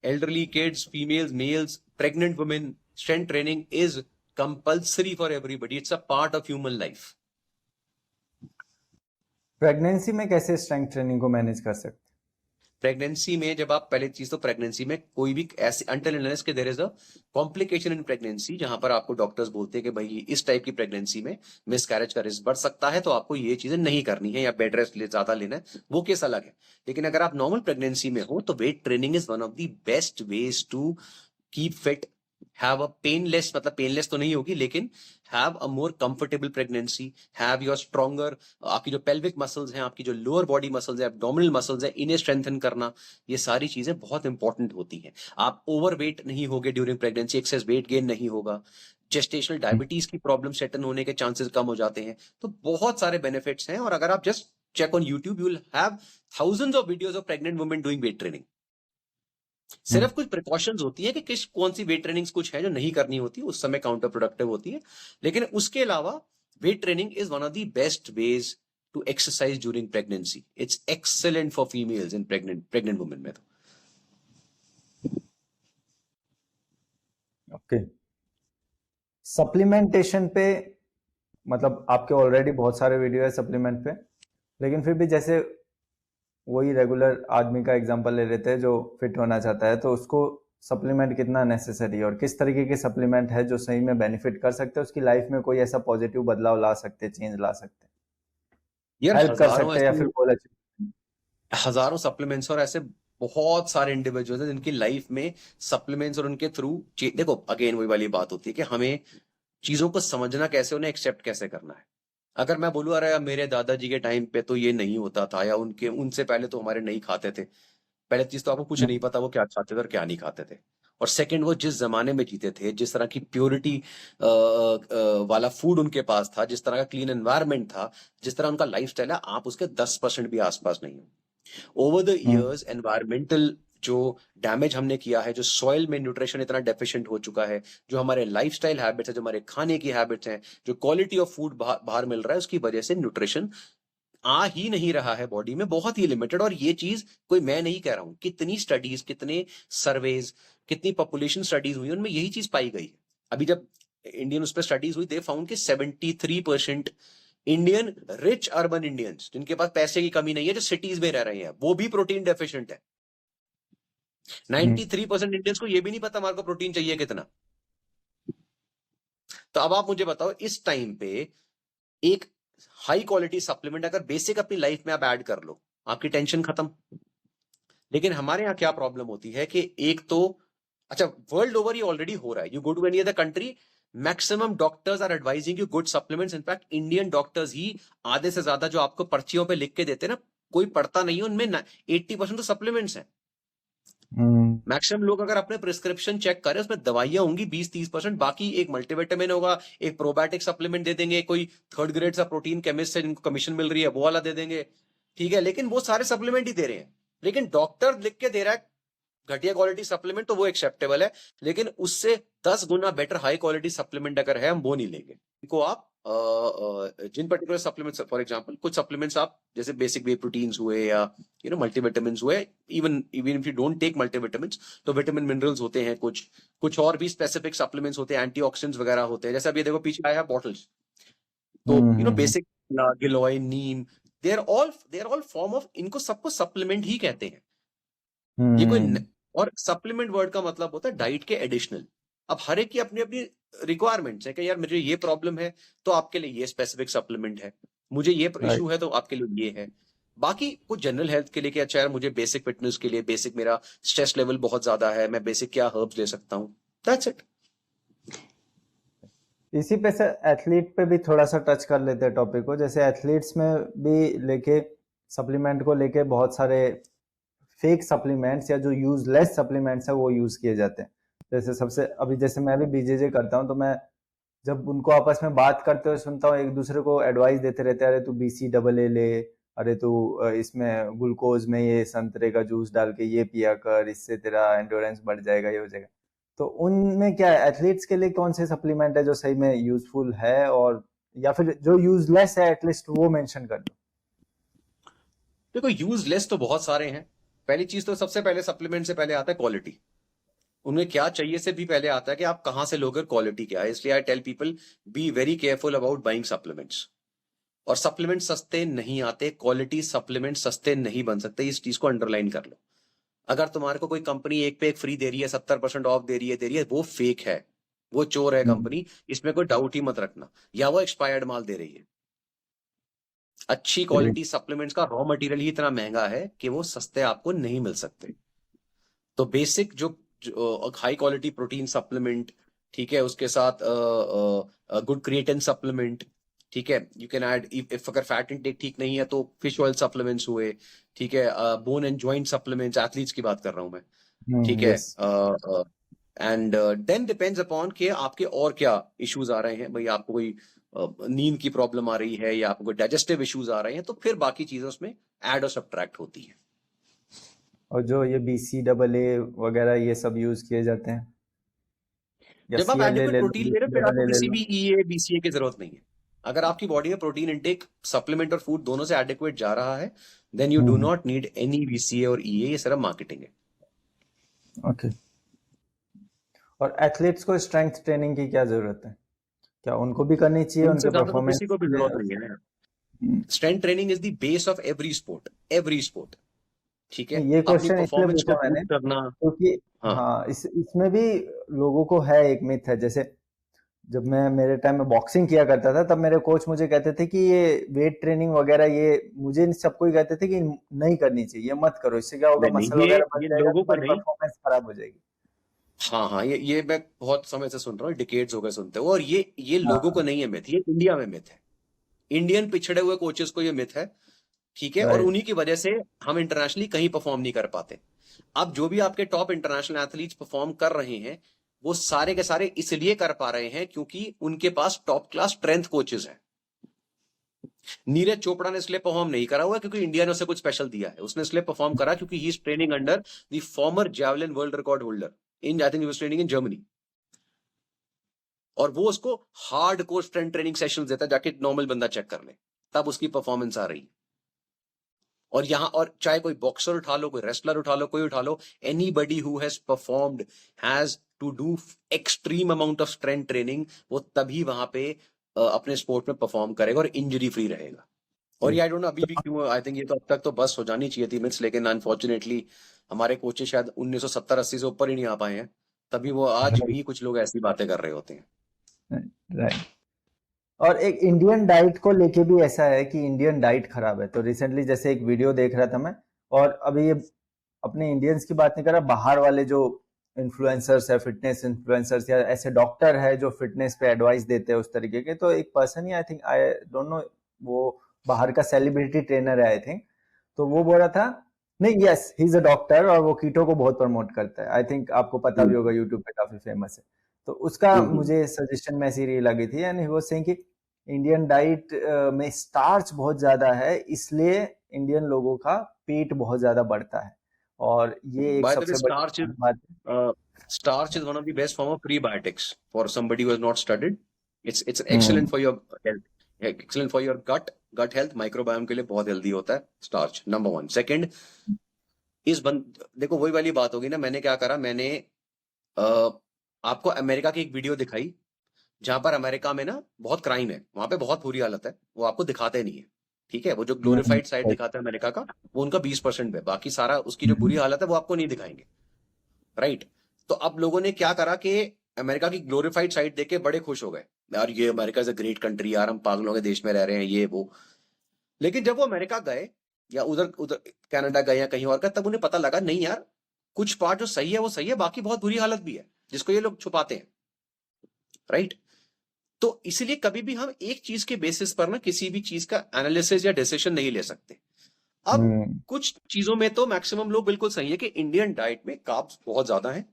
elderly kids, females, males, pregnant women, strength training is compulsory for everybody. It's a part of human life. Pregnancy में कैसे स्ट्रेंथ ट्रेनिंग को मैनेज कर सकते? प्रेगनेंसी में जब आप, पहले चीज तो प्रेगनेंसी में कोई भी ऐसे अंटिल अनलेस के there is a complication in pregnancy, जहां पर आपको डॉक्टर्स बोलते हैं कि भाई इस टाइप की प्रेगनेंसी में मिसकैरेज का रिस्क बढ़ सकता है, तो आपको ये चीजें नहीं करनी है या बेड रेस्ट ज्यादा लेना है, वो केस अलग है। लेकिन अगर आप नॉर्मल प्रेगनेंसी में हो तो weight training is one of the best ways to keep fit, have a painless, मतलब पेनलेस तो नहीं होगी लेकिन have a more comfortable pregnancy, have your stronger, आपकी जो पेल्विक मसल्स हैं, आपकी जो लोअर बॉडी मसल्स हैं, एब्डोमिनल मसल्स हैं, इन्हें स्ट्रेंथन करना, ये सारी चीजें बहुत इंपॉर्टेंट होती हैं। आप ओवरवेट नहीं होगे during pregnancy, access weight gain नहीं होगा, जेस्टेशनल डायबिटीज की प्रॉब्लम सेटन होने के चांसेस कम हो जाते हैं। तो बहुत सारे बेनिफिट्स हैं। और अगर आप just check on YouTube, you will have thousands of videos of pregnant women doing weight training. सिर्फ कुछ प्रिकॉशंस होती है कि किस कौन सी वेट ट्रेनिंग्स कुछ है जो नहीं करनी होती, उस समय काउंटर प्रोडक्टिव होती है। लेकिन उसके अलावा weight training is one of the best ways to exercise during pregnancy. It's excellent for females in pregnant women में। तो ओके। सप्लीमेंटेशन पे, मतलब आपके ऑलरेडी बहुत सारे वीडियो है सप्लीमेंट पे, लेकिन फिर भी जैसे वही रेगुलर आदमी का एग्जांपल ले लेते हैं जो फिट होना चाहता है, तो उसको सप्लीमेंट कितना नेसेसरी और किस तरीके के सप्लीमेंट है जो सही में बेनिफिट कर सकते हैं, उसकी लाइफ में कोई ऐसा पॉजिटिव बदलाव ला सकते हैं, चेंज ला सकते हैं, यार हेल्प कर हजारों सकते हैं या फिर गोल अचीव? हजारों सप्लीमेंट्स और ऐसे बहुत सारे इंडिविजुअल्स हैं जिनकी लाइफ में सप्लीमेंट्स और उनके थ्रू, देखो अगेन वही वाली बात होती है कि हमें चीजों को समझना कैसे, उन्हें एक्सेप्ट कैसे करना है। अगर मैं बोलूँ अरे यार मेरे दादाजी के टाइम पे तो ये नहीं होता था, या उनके उनसे पहले तो हमारे नहीं खाते थे, पहले चीज तो आपको कुछ नहीं पता वो क्या खाते थे और क्या नहीं खाते थे। और सेकंड, वो जिस जमाने में जीते थे, जिस तरह की प्योरिटी वाला फूड उनके पास था, जिस तरह का क्लीन एनवायरनमेंट था, जिस तरह उनका लाइफस्टाइल है, आप उसके 10% भी आसपास नहीं हो। ओवर द ईयर्स एनवायरमेंटल जो डैमेज हमने किया है, जो सॉइल में न्यूट्रिशन इतना डेफिशिएंट हो चुका है, जो हमारे लाइफस्टाइल हैबिट्स है, जो हमारे खाने की हैबिट्स हैं, जो क्वालिटी ऑफ फूड बाहर मिल रहा है, उसकी वजह से न्यूट्रिशन आ ही नहीं रहा है बॉडी में, बहुत ही लिमिटेड। और ये चीज कोई मैं नहीं कह रहा हूं, कितनी स्टडीज, कितने सर्वेज, कितनी पॉपुलेशन स्टडीज हुई, उनमें यही चीज पाई गई है। अभी जब इंडियन उस पर स्टडीज हुई, दे फाउंड कि 73% इंडियन रिच अर्बन इंडियंस, जिनके पास पैसे की कमी नहीं है, जो सिटीज में रह रहे हैं, वो भी प्रोटीन डेफिशिएंट है। 93% इंडियंस को ये भी नहीं पता हमारे को प्रोटीन चाहिए कितना। तो अब आप मुझे बताओ, इस टाइम पे एक हाई क्वालिटी सप्लीमेंट अगर बेसिक अपनी लाइफ में आप ऐड कर लो, आपकी टेंशन खत्म। लेकिन हमारे यहाँ क्या प्रॉब्लम होती है कि एक तो, अच्छा वर्ल्ड ओवर ये ऑलरेडी हो रहा है, you go to any other country, maximum doctors are advising you good supplements. In fact Indian doctors ही आधे से ज्यादा जो आपको पर्चियों पे लिख के देते हैं ना, कोई पढ़ता नहीं है उनमें, 80% तो सप्लीमेंट्स हैं। मैक्सिमम लोग अगर अपने प्रिस्क्रिप्शन चेक करें, उसमें दवाइयां होंगी 20-30%, बाकी एक मल्टीविटामिन होगा, एक प्रोबायोटिक सप्लीमेंट दे देंगे, कोई थर्ड ग्रेड सा प्रोटीन केमिस्ट है जिनको कमीशन मिल रही है वो वाला दे देंगे, ठीक है। लेकिन वो सारे सप्लीमेंट ही दे रहे हैं, लेकिन डॉक्टर लिख के दे रहा है घटिया क्वालिटी सप्लीमेंट तो वो एक्सेप्टेबल है, लेकिन उससे 10 गुना बेटर हाई क्वालिटी सप्लीमेंट अगर है, हम वो नहीं लेंगे। इनको आप जिन पर्टिकुलर सप्लीमेंट्स, फॉर एग्जांपल कुछ सप्लीमेंट्स आप जैसे बेसिक वे प्रोटीन्स हुए या मल्टीविटामिन्स हुए, even if you don't take multivitamins तो विटामिन मिनरल्स होते हैं, कुछ और भी स्पेसिफिक सप्लीमेंट्स होते हैं, एंटीऑक्सीडेंट्स वगैरह होते हैं। जैसे अभी देखो पीछे आया है बॉटल्स, तो basic giloy, neem, they are all form of, इनको सबको सप्लीमेंट ही कहते हैं। ये कोई और सप्लीमेंट वर्ड का मतलब होता है डाइट के एडिशनल। अब हर एक की अपनी अपनी रिक्वायरमेंट्स है कि यार मुझे ये प्रॉब्लम है तो आपके लिए ये स्पेसिफिक सप्लीमेंट है, मुझे ये इशू है तो आपके लिए ये है। बाकी कुछ जनरल हेल्थ के लिए कि अच्छा यार मुझे बेसिक फिटनेस के लिए, बेसिक मेरा स्ट्रेस लेवल बहुत ज्यादा है, मैं बेसिक क्या हर्ब्स ले सकता हूँ, दैट्स इट। इसी पे से एथलीट पे भी थोड़ा सा टच कर लेते हैं टॉपिक को। जैसे एथलीट्स में भी लेके सप्लीमेंट को लेके बहुत सारे फेक सप्लीमेंट्स या जो यूजलेस सप्लीमेंट्स है वो यूज किए जाते हैं। जैसे सबसे अभी जैसे मैं भी बीजेजे करता हूँ, तो मैं जब उनको आपस में बात करते हुए सुनता हूँ, एक दूसरे को एडवाइस देते रहते हैं, अरे तू BCAA ले, अरे तू इसमें ग्लूकोज में ये संतरे का जूस डाल के ये पिया कर, इससे तेरा एंड्योरेंस बढ़ जाएगा, ये हो जाएगा। तो उनमें क्या है, एथलीट्स के लिए कौन से सप्लीमेंट है जो सही में यूजफुल है, और या फिर जो यूजलेस है एटलीस्ट वो मेंशन कर दो। देखो यूजलेस तो बहुत सारे हैं। पहली चीज तो सबसे पहले सप्लीमेंट से पहले आता है क्वालिटी। उन्हें क्या चाहिए से भी पहले आता है कि आप कहां से लोगे, क्वालिटी क्या है। इसलिए I tell people be very careful about buying supplements. और सप्लीमेंट सस्ते नहीं आते, क्वालिटी सप्लीमेंट सस्ते नहीं बन सकते, इस चीज को अंडरलाइन कर लो। अगर तुम्हारे को कोई कंपनी एक पे एक फ्री दे रही है, 70% ऑफ दे रही है, वो फेक है, वो चोर है कंपनी, इसमें कोई डाउट ही मत रखना। या वो एक्सपायर्ड माल दे रही है। अच्छी क्वालिटी सप्लीमेंट्स का रॉ मटेरियल ही इतना महंगा है कि वो सस्ते आपको नहीं मिल सकते। तो बेसिक जो हाई क्वालिटी प्रोटीन सप्लीमेंट, ठीक है, उसके साथ गुड क्रिएटिन सप्लीमेंट, ठीक है, यू कैन ऐड, इफ अगर फैट इनटेक ठीक नहीं है तो फिश ऑयल सप्लीमेंट्स हुए, ठीक है, bone and joint supplements, athletes की बात कर रहा हूं मैं, ठीक है। Yes. And then depends upon कि आपके और क्या इश्यूज आ रहे हैं। भाई आपको कोई नींद की प्रॉब्लम आ रही है या आपको कोई डाइजेस्टिव इश्यूज आ रहे हैं, तो फिर बाकी चीजें उसमें ऐड और सब्ट्रैक्ट होती है। और जो ये BCAA वगैरह ये सब यूज किए जाते हैं, या जब आप CLA एडिक्वेट ले लो, प्रोटीन ले रहे हो फिर आपको BCAA ले किसी लो। भी ईए बीसीए की जरूरत नहीं है। अगर आपकी बॉडी में प्रोटीन इंटेक सप्लीमेंट और फूड दोनों से एडिक्वेट जा रहा है, then you do not need any BCA और ईए, ये सिर्फ मार्केटिंग है। ओके। और एथलीट्स को स्ट्रेंथ ट्रेनिंग की क्या जरूरत है? क्या उनको भी करनी चाहिए उनसे उनके ज्यादा तो परफॉर्मेंस किसी को भी के जरूरत लिए? नहीं है। Strength training is the base of every sport, every sport, ठीक है। नहीं, ये अपनी क्वेश्चन इसलिए परफॉर्मेंस को पूछा मैंने बूस्ट करना। क्योंकि हाँ, हाँ, इसमें भी लोगों को है एक मिथ है। जैसे जब मैं मेरे टाइम में बॉक्सिंग किया करता था, तब मेरे कोच मुझे कहते थे कि ये वेट ट्रेनिंग वगैरह, ये मुझे सबको ही कहते थे कि नहीं करनी चाहिए, मत करो, इससे क्या होगा, नहीं नहीं, मसल ये वगैरह बढ़ ये जाएगा, लोगों को तुम्हारी नहीं। परफॉर्मेंस खराब हो जाएगी। हाँ हाँ, ये मैं बहुत समय से सुन रहा हूँ, डिकेड्स हो गए सुनते हो। और ये लोगों को हाँ, नहीं है मिथ, ये इंडिया में मिथ है। इंडियन पिछड़े हुए कोचेस को ये मिथ है, ठीक है। और राइट। उन्हीं की वजह से हम इंटरनेशनली कहीं परफॉर्म नहीं कर पाते। अब जो भी आपके टॉप इंटरनेशनल एथलीट्स परफॉर्म कर रहे हैं, वो सारे के सारे इसलिए कर पा रहे हैं क्योंकि उनके पास टॉप क्लास स्ट्रेंथ कोचेस हैं। नीरज चोपड़ा ने इसलिए परफॉर्म नहीं करा हुआ क्योंकि इंडिया ने उसे कुछ स्पेशल दिया है। उसने इसलिए परफॉर्म करा क्योंकि he is training under the former javelin world record holder in, I think he was training in Germany. और वो उसको hard core strength training sessions देता है, जाके नॉर्मल बंदा चेक कर ले, तब उसकी परफॉर्मेंस आ रही। और यहां, और चाहे कोई बॉक्सर उठा लो, कोई रेसलर उठा लो, कोई उठा लो, anybody who has performed has to do extreme amount of strength training, वो तभी वहां पे अपने स्पोर्ट में परफॉर्म करेगा और इंजरी फ्री रहेगा। और ये आई डोंट नो अभी भी क्यों, आई थिंक ये तो अब तक तो बस हो जानी चाहिए थी मिथ्स, लेकिन अनफॉर्चुनेटली हमारे कोचेस शायद 1970-80 से ऊपर ही नहीं आ पाए हैं, तभी वो आज भी कुछ लोग ऐसी बातें कर रहे होते हैं। राइट। और एक इंडियन डाइट को लेके भी ऐसा है कि इंडियन डाइट खराब है। तो रिसेंटली जैसे एक वीडियो देख रहा था मैं, और अभी ये अपने इंडियंस की बात नहीं कर रहा, बाहर वाले जो इन्फ्लुएंसर्स है, फिटनेस इन्फ्लुएंसर्स या ऐसे डॉक्टर है जो फिटनेस पे एडवाइस देते हैं उस तरीके के, तो एक person he, I think, I don't know, वो बाहर का सेलिब्रिटी ट्रेनर है आई थिंक, तो वो बोल रहा था, नहीं, yes, he is a doctor और वो कीटो को बहुत प्रमोट करता है। आई थिंक आपको पता भी होगा, यूट्यूब पे काफी फेमस है। तो उसका मुझे सजेशन में ऐसी रील लगी थी, एंड ही वाज सेइंग कि इंडियन डाइट में स्टार्च बहुत ज्यादा है, इसलिए इंडियन लोगों का पेट बहुत ज्यादा बढ़ता है। और ये एक By the way, सबसे बड़ी बात है। starch is one of the best form of prebiotics for somebody who has not studied. It's hmm excellent for your health, excellent for your gut health, microbiome के लिए बहुत healthy होता है starch. Number one. Second, देखो वही वाली बात होगी ना, मैंने क्या करा, मैंने आपको अमेरिका की एक वीडियो दिखाई जहां पर अमेरिका में ना बहुत क्राइम है, वहां पे बहुत बुरी हालत है, वो आपको दिखाते नहीं है। ठीक है, वो जो ग्लोरिफाइड साइड right, दिखाता है अमेरिका का, वो उनका 20% है, बाकी सारा उसकी जो बुरी हालत है वो आपको नहीं दिखाएंगे। राइट। तो अब लोगों ने क्या करा कि अमेरिका की ग्लोरिफाइड साइड देख के बड़े खुश हो गए, यार ये America is a great country, यार हम पागलों के देश में रह रहे हैं, ये वो। लेकिन जब वो अमेरिका गए या उधर उधर कनाडा गए या कहीं और गए, तब उन्हें पता लगा नहीं यार, कुछ पार्ट जो सही है वो सही है, बाकी बहुत बुरी हालत भी है जिसको ये लोग छुपाते हैं। राइट। तो इसलिए कभी भी हम एक चीज के बेसिस पर ना किसी भी चीज का एनालिसिस या डिसीजन नहीं ले सकते। अब कुछ चीजों में तो मैक्सिमम लोग बिल्कुल सही है कि इंडियन डाइट में कार्ब्स बहुत ज्यादा है,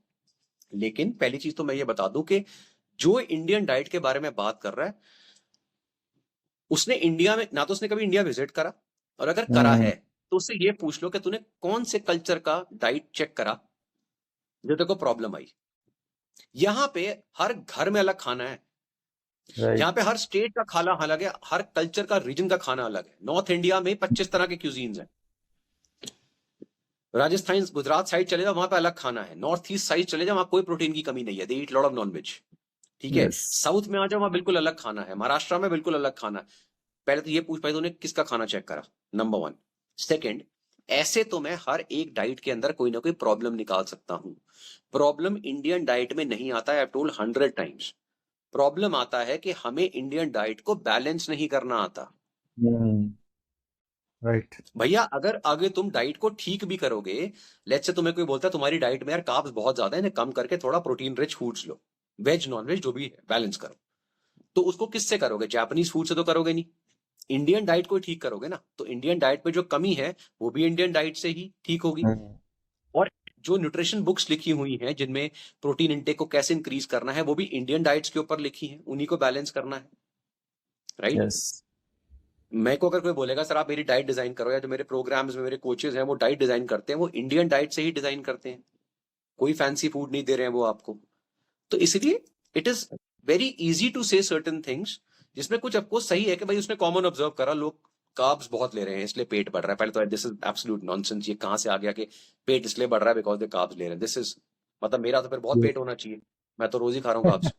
लेकिन पहली चीज तो मैं ये बता दूं कि जो इंडियन डाइट के बारे में बात कर रहा है, उसने इंडिया में ना तो उसने कभी इंडिया विजिट करा, और अगर करा है तो उससे ये पूछ लो कि तूने कौन से कल्चर का डाइट चेक करा जो तेरे को प्रॉब्लम आई। यहां पे हर घर में अलग खाना है, right, यहाँ पे हर स्टेट का खाना अलग है, हर कल्चर का रीजन का खाना अलग है। नॉर्थ इंडिया में 25 तरह के क्यूजीन्स हैं, राजस्थान गुजरात साइड चले जाओ वहां पे अलग खाना है, नॉर्थ ईस्ट साइड चले जाओ वहां कोई प्रोटीन की कमी नहीं है, दे ईट लॉट ऑफ नॉनवेज। ठीक है, yes, साउथ में आ जाओ वहां बिल्कुल अलग खाना है, महाराष्ट्र में बिल्कुल अलग खाना है। पहले तो ये पूछ पाए तूने किसका खाना चेक करा, नंबर वन। सेकेंड, ऐसे तो मैं हर एक डाइट के अंदर कोई ना कोई प्रॉब्लम निकाल सकता हूं। प्रॉब्लम इंडियन डाइट में नहीं आता है, आई टोल्ड 100 टाइम्स। प्रॉब्लम आता है कि हमें इंडियन डाइट को बैलेंस नहीं करना आता। राइट, भैया अगर आगे तुम डाइट को ठीक भी करोगे, लेट्स से तुम्हें कोई बोलता है तुम्हारी डाइट में यार कार्ब्स बहुत ज्यादा है, इन्हें कम करके थोड़ा प्रोटीन रिच फूड्स लो, वेज नॉन वेज जो भी है बैलेंस करो, तो उसको किससे करोगे? जापानीज फूड से तो करोगे नहीं, इंडियन डाइट को ठीक करोगे ना। तो इंडियन डाइट में जो कमी है वो भी इंडियन डाइट से ही ठीक होगी। और जो न्यूट्रिशन बुक्स लिखी हुई हैं जिनमें प्रोटीन इंटेक को कैसे इंक्रीज करना है, वो भी इंडियन डाइट्स के ऊपर लिखी है, उन्हीं को बैलेंस करना है। राइट। यस, मैं को अगर कोई बोलेगा सर आप मेरी डाइट डिजाइन करो, या जो मेरे प्रोग्राम्स में मेरे कोचेज हैं वो डाइट डिजाइन करते हैं, वो इंडियन डाइट से ही डिजाइन करते हैं, कोई फैंसी फूड नहीं दे रहे हैं वो आपको। तो इसलिए it is very easy to say certain things, जिसमें कुछ आपको सही है कि भाई उसने कॉमन ऑब्जर्व करा, लोग कार्ब्स बहुत ले रहे हैं इसलिए पेट बढ़ रहा है। पहले तो दिस इज एब्सोल्यूट नॉनसेंस, ये कहां से आ गया कि पेट इसलिए बढ़ रहा है बिकॉज दे कार्ब्स ले रहे हैं। दिस इज मतलब मेरा तो फिर बहुत पेट होना चाहिए, मैं तो रोज ही खा रहा हूँ carbs.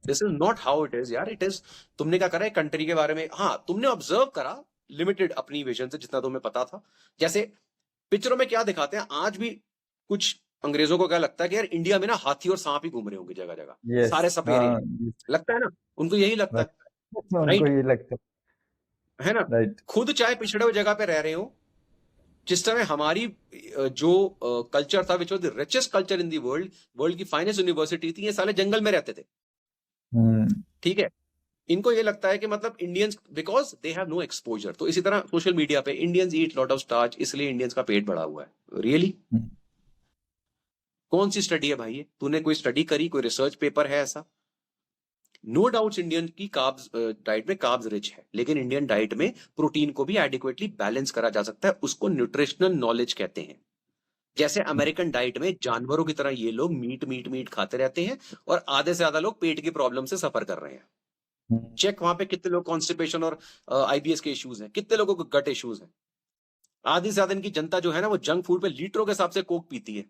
This is not how it is यार, इट इज तुमने क्या करा है कंट्री के बारे में, हाँ तुमने ऑब्जर्व करा लिमिटेड अपनी विजन से जितना तुम्हें पता था। जैसे पिक्चरों में क्या दिखाते हैं आज भी, कुछ अंग्रेजों को क्या लगता है कि यार इंडिया में ना हाथी और सांप ही घूम रहे होंगे जगह जगह, यस, सारे सपेरे हाँ, हैं। लगता है ना, उनको यही लगता है। उनको राइट, ये लगता है ना। है, राइट, खुद चाहे पिछड़े हुए जगह पे रह रहे हो, जिस समय हमारी जो कल्चर था which was the richest culture in the world, world की फाइनेस्ट यूनिवर्सिटी थी, ये साले जंगल में रहते थे। ठीक है, इनको ये लगता है कि मतलब Indians because they have no exposure. तो इसी तरह सोशल मीडिया पे Indians eat lot of starch, इसलिए इंडियंस का पेट बढ़ा हुआ है। रियली कौन सी स्टडी है भाई ये? तूने कोई स्टडी करी, कोई रिसर्च पेपर है ऐसा? नो डाउट्स इंडियन की कार्ब्स डाइट में कार्ब्स रिच है, लेकिन इंडियन डाइट में प्रोटीन को भी एडिक्वेटली बैलेंस करा जा सकता है, उसको न्यूट्रिशनल नॉलेज कहते हैं। जैसे अमेरिकन डाइट में जानवरों की तरह ये लोग मीट मीट मीट खाते रहते हैं, और आधे से ज्यादा लोग पेट की प्रॉब्लम से सफर कर रहे हैं। चेक वहां पे कितने लोग कॉन्स्टिपेशन और आईबीएस के इश्यूज हैं, कितने लोगों को गट इश्यूज हैं। आधी से ज्यादा इनकी जनता जो है ना वो जंक फूड पे लीटरों के हिसाब से कोक पीती है,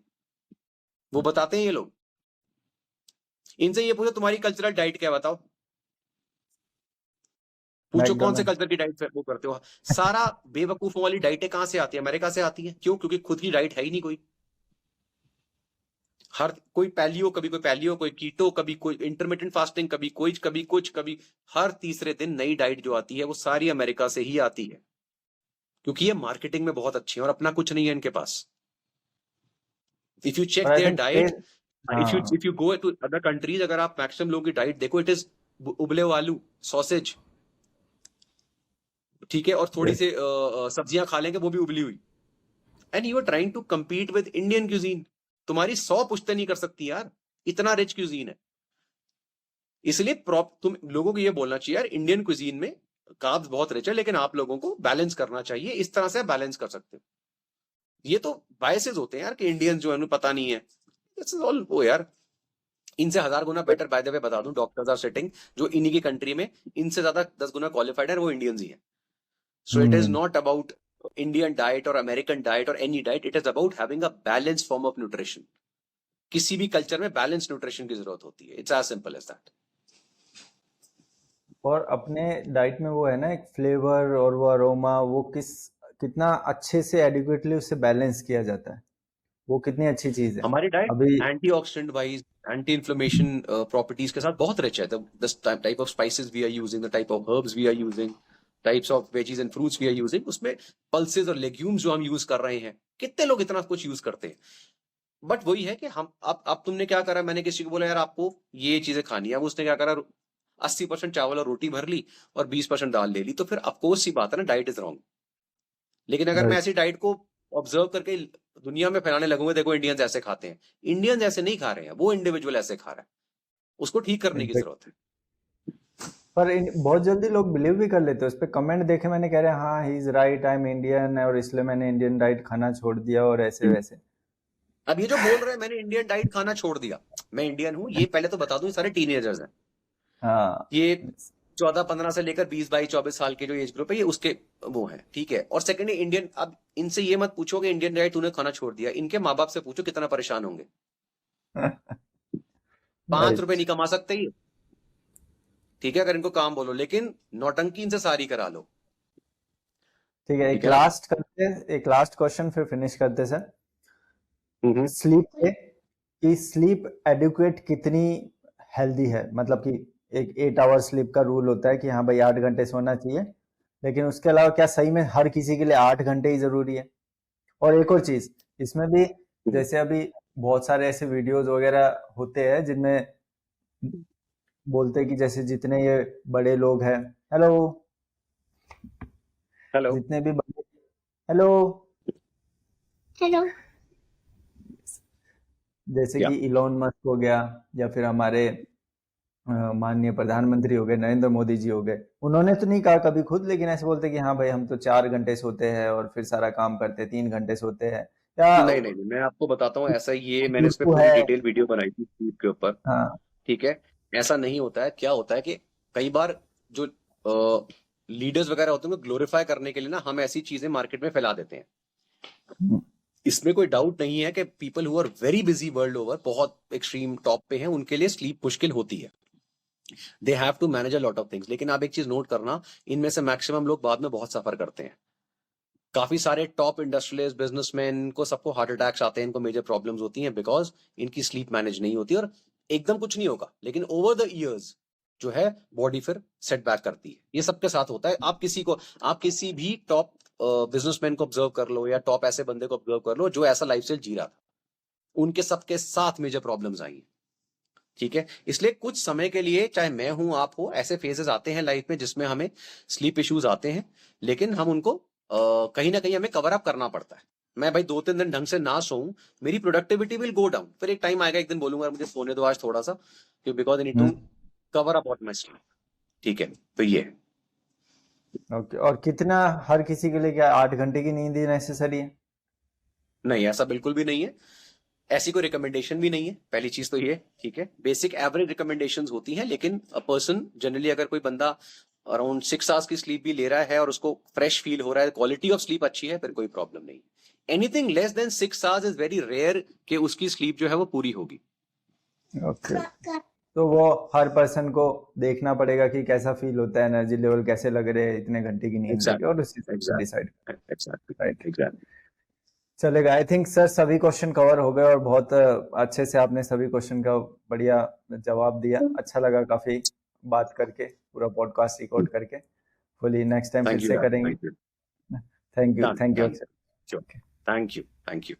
वो बताते हैं ये लोग। इनसे ये पूछो तुम्हारी कल्चरल डाइट क्या है बताओ, पूछो कौन से मैकडोनल्ड, कल्चर की डाइट वो करते हो। सारा बेवकूफों वाली डाइटें कहां से आती है? अमेरिका से आती है। क्यों? क्योंकि खुद की डाइट है ही नहीं कोई। हर कोई पैलियो, कभी कोई पैलियो, कोई कीटो, कभी कोई इंटरमिटेंट फास्टिंग, कभी कोई, कभी कुछ, कभी हर तीसरे दिन नई डाइट जो आती है वो सारी अमेरिका से ही आती है, क्योंकि ये मार्केटिंग में बहुत अच्छी है और अपना कुछ नहीं है इनके पास। इफ यू चेक और आई देयर थिंक डाइट, हाँ, if you go to other countries, अगर आप मैक्सिमम लोगों की डाइट देखो, इट इज उबले हुए आलू, सॉसेज, ठीक है, और थोड़ी सी सब्जियां खा लेंगे वो भी उबली हुई। And you are trying to compete with Indian cuisine. तुम्हारी 100 पुश्ते नहीं कर सकती यार, इतना रिच क्यूजीन है। इसलिए तुम लोगों को ये बोलना चाहिए यार इंडियन क्यूजीन में कार्ब्स बहुत रिच है, लेकिन आप लोगों को बैलेंस करना चाहिए, इस तरह से बैलेंस कर सकते हो। ये तो बायसेस होते हैं यार कि इंडियंस जो है उन्हें पता नहीं है, दिस इज ऑल वो यार। इनसे 1000 गुना बेटर, बाय द वे बता दूं, डॉक्टर्स आर सिटिंग जो इन्हीं की कंट्री में इनसे ज्यादा 10 गुना क्वालिफाइड है, वो इंडियंस ही है। So it is hmm. Not about Indian diet और अमेरिकन डाइट और any diet, it is about having a balance form of nutrition. किसी भी कल्चर में बैलेंस न्यूट्रिशन की जरूरत होती है, it's as simple as that. और अपने डाइट में वो है ना एक फ्लेवर और वो अरोमा, वो कितना अच्छे से एडिक्वेटली उससे बैलेंस किया जाता है, वो कितनी अच्छी चीज है। हमारी डाइट अभी antioxidant wise, anti inflammation properties के साथ बहुत रिच है। The type of spices we are using, the type of herbs we are using, types of veggies and fruits we are using, उसमें पल्सेस और लेग्यूम्स जो हम use कर रहे हैं, कितने लोग इतना कुछ यूज करते हैं। बट वही है कि हम अब तुमने क्या करा, मैंने किसी को बोला यार आपको ये चीजें खानी है, अब उसने क्या करा, 80% चावल और रोटी भर ली और 20% दाल ले ली, तो फिर अफकोर्स सी बात है ना, डाइट इज रॉन्ग। लेकिन अगर मैं राइट, ऐसी डाइट को ऑब्जर्व करके दुनिया में फैलाने लगूंगा, देखो इंडियंस ऐसे खाते हैं, इंडियंस ऐसे नहीं खा रहे हैं, वो इंडिविजुअल ऐसे खा रहा है, उसको ठीक करने की एग्जैक्ट। जरूरत है। पर बहुत जल्दी लोग बिलीव भी कर लेते हैं, उस पर कमेंट देखे मैंने, कह रहे हैं हाँ he is right, I am Indian और इसलिए मैंने इंडियन डाइट खाना छोड़ दिया और ऐसे वैसे। अब ये जो बोल रहे हैं मैंने इंडियन डाइट खाना छोड़ दिया, मैं इंडियन हूं, ये पहले तो बता दूं, ये सारे टीनेजर्स हैं। हाँ। ये 14-15 से लेकर 20-22-24 साल के जो एज ग्रुप है, ये उसके वो है, ठीक है। और सेकंड इंडियन, अब इनसे ये मत पूछो कि इंडियन डाइट तूने खाना छोड़ दिया, इनके माँ बाप से पूछो कितना परेशान होंगे। 5 रुपए राइट। नहीं कमा सकते ये, ठीक है, अगर इनको काम बोलो, लेकिन नौटंकी इनसे सारी करा लो। ठीक है, ठीक है ना। एक लास्ट क्वेश्चन फिर फिनिश करते सर। हम्म। स्लीप पे, कि स्लीप एडिक्वेट कितनी हेल्दी है, मतलब कि एक 8 आवर स्लीप का रूल होता है कि हाँ भाई 8 घंटे सोना चाहिए, लेकिन उसके अलावा क्या सही में हर किसी के लिए 8 घंटे ही जरूरी है? और एक और चीज इसमें भी, जैसे अभी बहुत सारे ऐसे वीडियोस वगैरह होते हैं जिनमें बोलते हैं कि जैसे जितने ये बड़े लोग हैं, हेलो, हेलो। जितने भी बड़े, हेलो, हेलो। जैसे क्या। कि इलोन मस्क हो गया, या फिर हमारे माननीय प्रधानमंत्री हो गए, नरेंद्र मोदी जी हो गए, उन्होंने तो नहीं कहा कभी खुद, लेकिन ऐसे बोलते कि हाँ भाई हम तो 4 घंटे सोते हैं और फिर सारा काम करते हैं, 3 घंटे सोते हैं, या नहीं नहीं नहीं, मैं आपको बताता हूँ, ऐसा ये मैंने इस पे वो पूरी है। डिटेल वीडियो बनाई थी स्लीप के ऊपर। हाँ। ठीक है। ऐसा नहीं होता है, क्या होता है कि कई बार जो लीडर्स वगैरह होते हैं उनको ग्लोरीफाई करने के लिए ना हम ऐसी चीजें मार्केट में फैला देते हैं। हम्म। इसमें कोई डाउट नहीं है कि people who are very busy world over, बहुत एक्सट्रीम टॉप पे हैं, उनके लिए स्लीप मुश्किल होती है, they have to manage a lot of things. लेकिन आप एक चीज नोट करना, इनमें से मैक्सिमम लोग बाद में बहुत सफर करते हैं। काफी सारे टॉप इंडस्ट्रियलिस्ट, बिजनेसमैन को सबको हार्ट अटैक्स आते हैं, इनको मेजर प्रॉब्लम्स होती हैं, बिकॉज इनकी स्लीप मैनेज नहीं होती। और एकदम कुछ नहीं होगा, लेकिन ओवर द ईयर्स जो है बॉडी फिर सेटबैक करती है। ये सबके साथ होता है। आप किसी भी टॉप बिजनेसमैन को ऑब्जर्व कर लो, या टॉप ऐसे बंदे को ऑब्जर्व कर लो जो ऐसा लाइफस्टाइल जी रहा था, उनके सबके साथ मेजर प्रॉब्लम्स आई हैं। ठीक है। इसलिए कुछ समय के लिए, चाहे मैं हूं आप हो, ऐसे फेजेस आते हैं लाइफ में जिसमें हमें स्लीप इश्यूज आते हैं, लेकिन हम उनको कहीं ना कहीं हमें कवर अप करना पड़ता है। मैं भाई 2-3 दिन ढंग से ना सोऊं, मेरी प्रोडक्टिविटी विल गो डाउन, फिर एक टाइम आएगा, एक दिन बोलूंगा मुझे सोने दो आज थोड़ा सा, because I need to cover up my sleep. ठीक है। तो ये है। ओके, और कितना, हर किसी के लिए क्या 8 घंटे की नींद ही नेसेसरी है? नहीं, ऐसा बिल्कुल भी नहीं है, ऐसी कोई रिकमेंडेशन भी नहीं है, पहली चीज तो ये। ठीक है। बेसिक एवरेज रिकमेंडेशंस होती हैं, लेकिन अ पर्सन जनरली, अगर कोई बंदा अराउंड 6 आवर्स की स्लीप भी ले रहा है और उसको फ्रेश फील हो रहा है, क्वालिटी ऑफ स्लीप अच्छी है, फिर कोई प्रॉब्लम नहीं। Anything less than 6 hours is very rare कि उसकी स्लीप जो है वो पूरी होगी। ओके, तो वो हर पर्सन को देखना पड़ेगा कि कैसा फील होता है, एनर्जी लेवल कैसे लग रहे हैं इतने घंटे की नींद लेके, और उसी एग्जैक्टली से decide. Exactly exactly right. Exactly. चलेगा, आई थिंक सर सभी क्वेश्चन कवर हो गए, और बहुत अच्छे से आपने सभी क्वेश्चन का बढ़िया जवाब दिया। अच्छा लगा काफी बात करके, पूरा पॉडकास्ट रिकॉर्ड करके फुली। नेक्स्ट टाइम फिर थैंक यू से यार, करेंगे। Thank you. Thank you, done thank you done. अक्षर। श्योर। Thank you.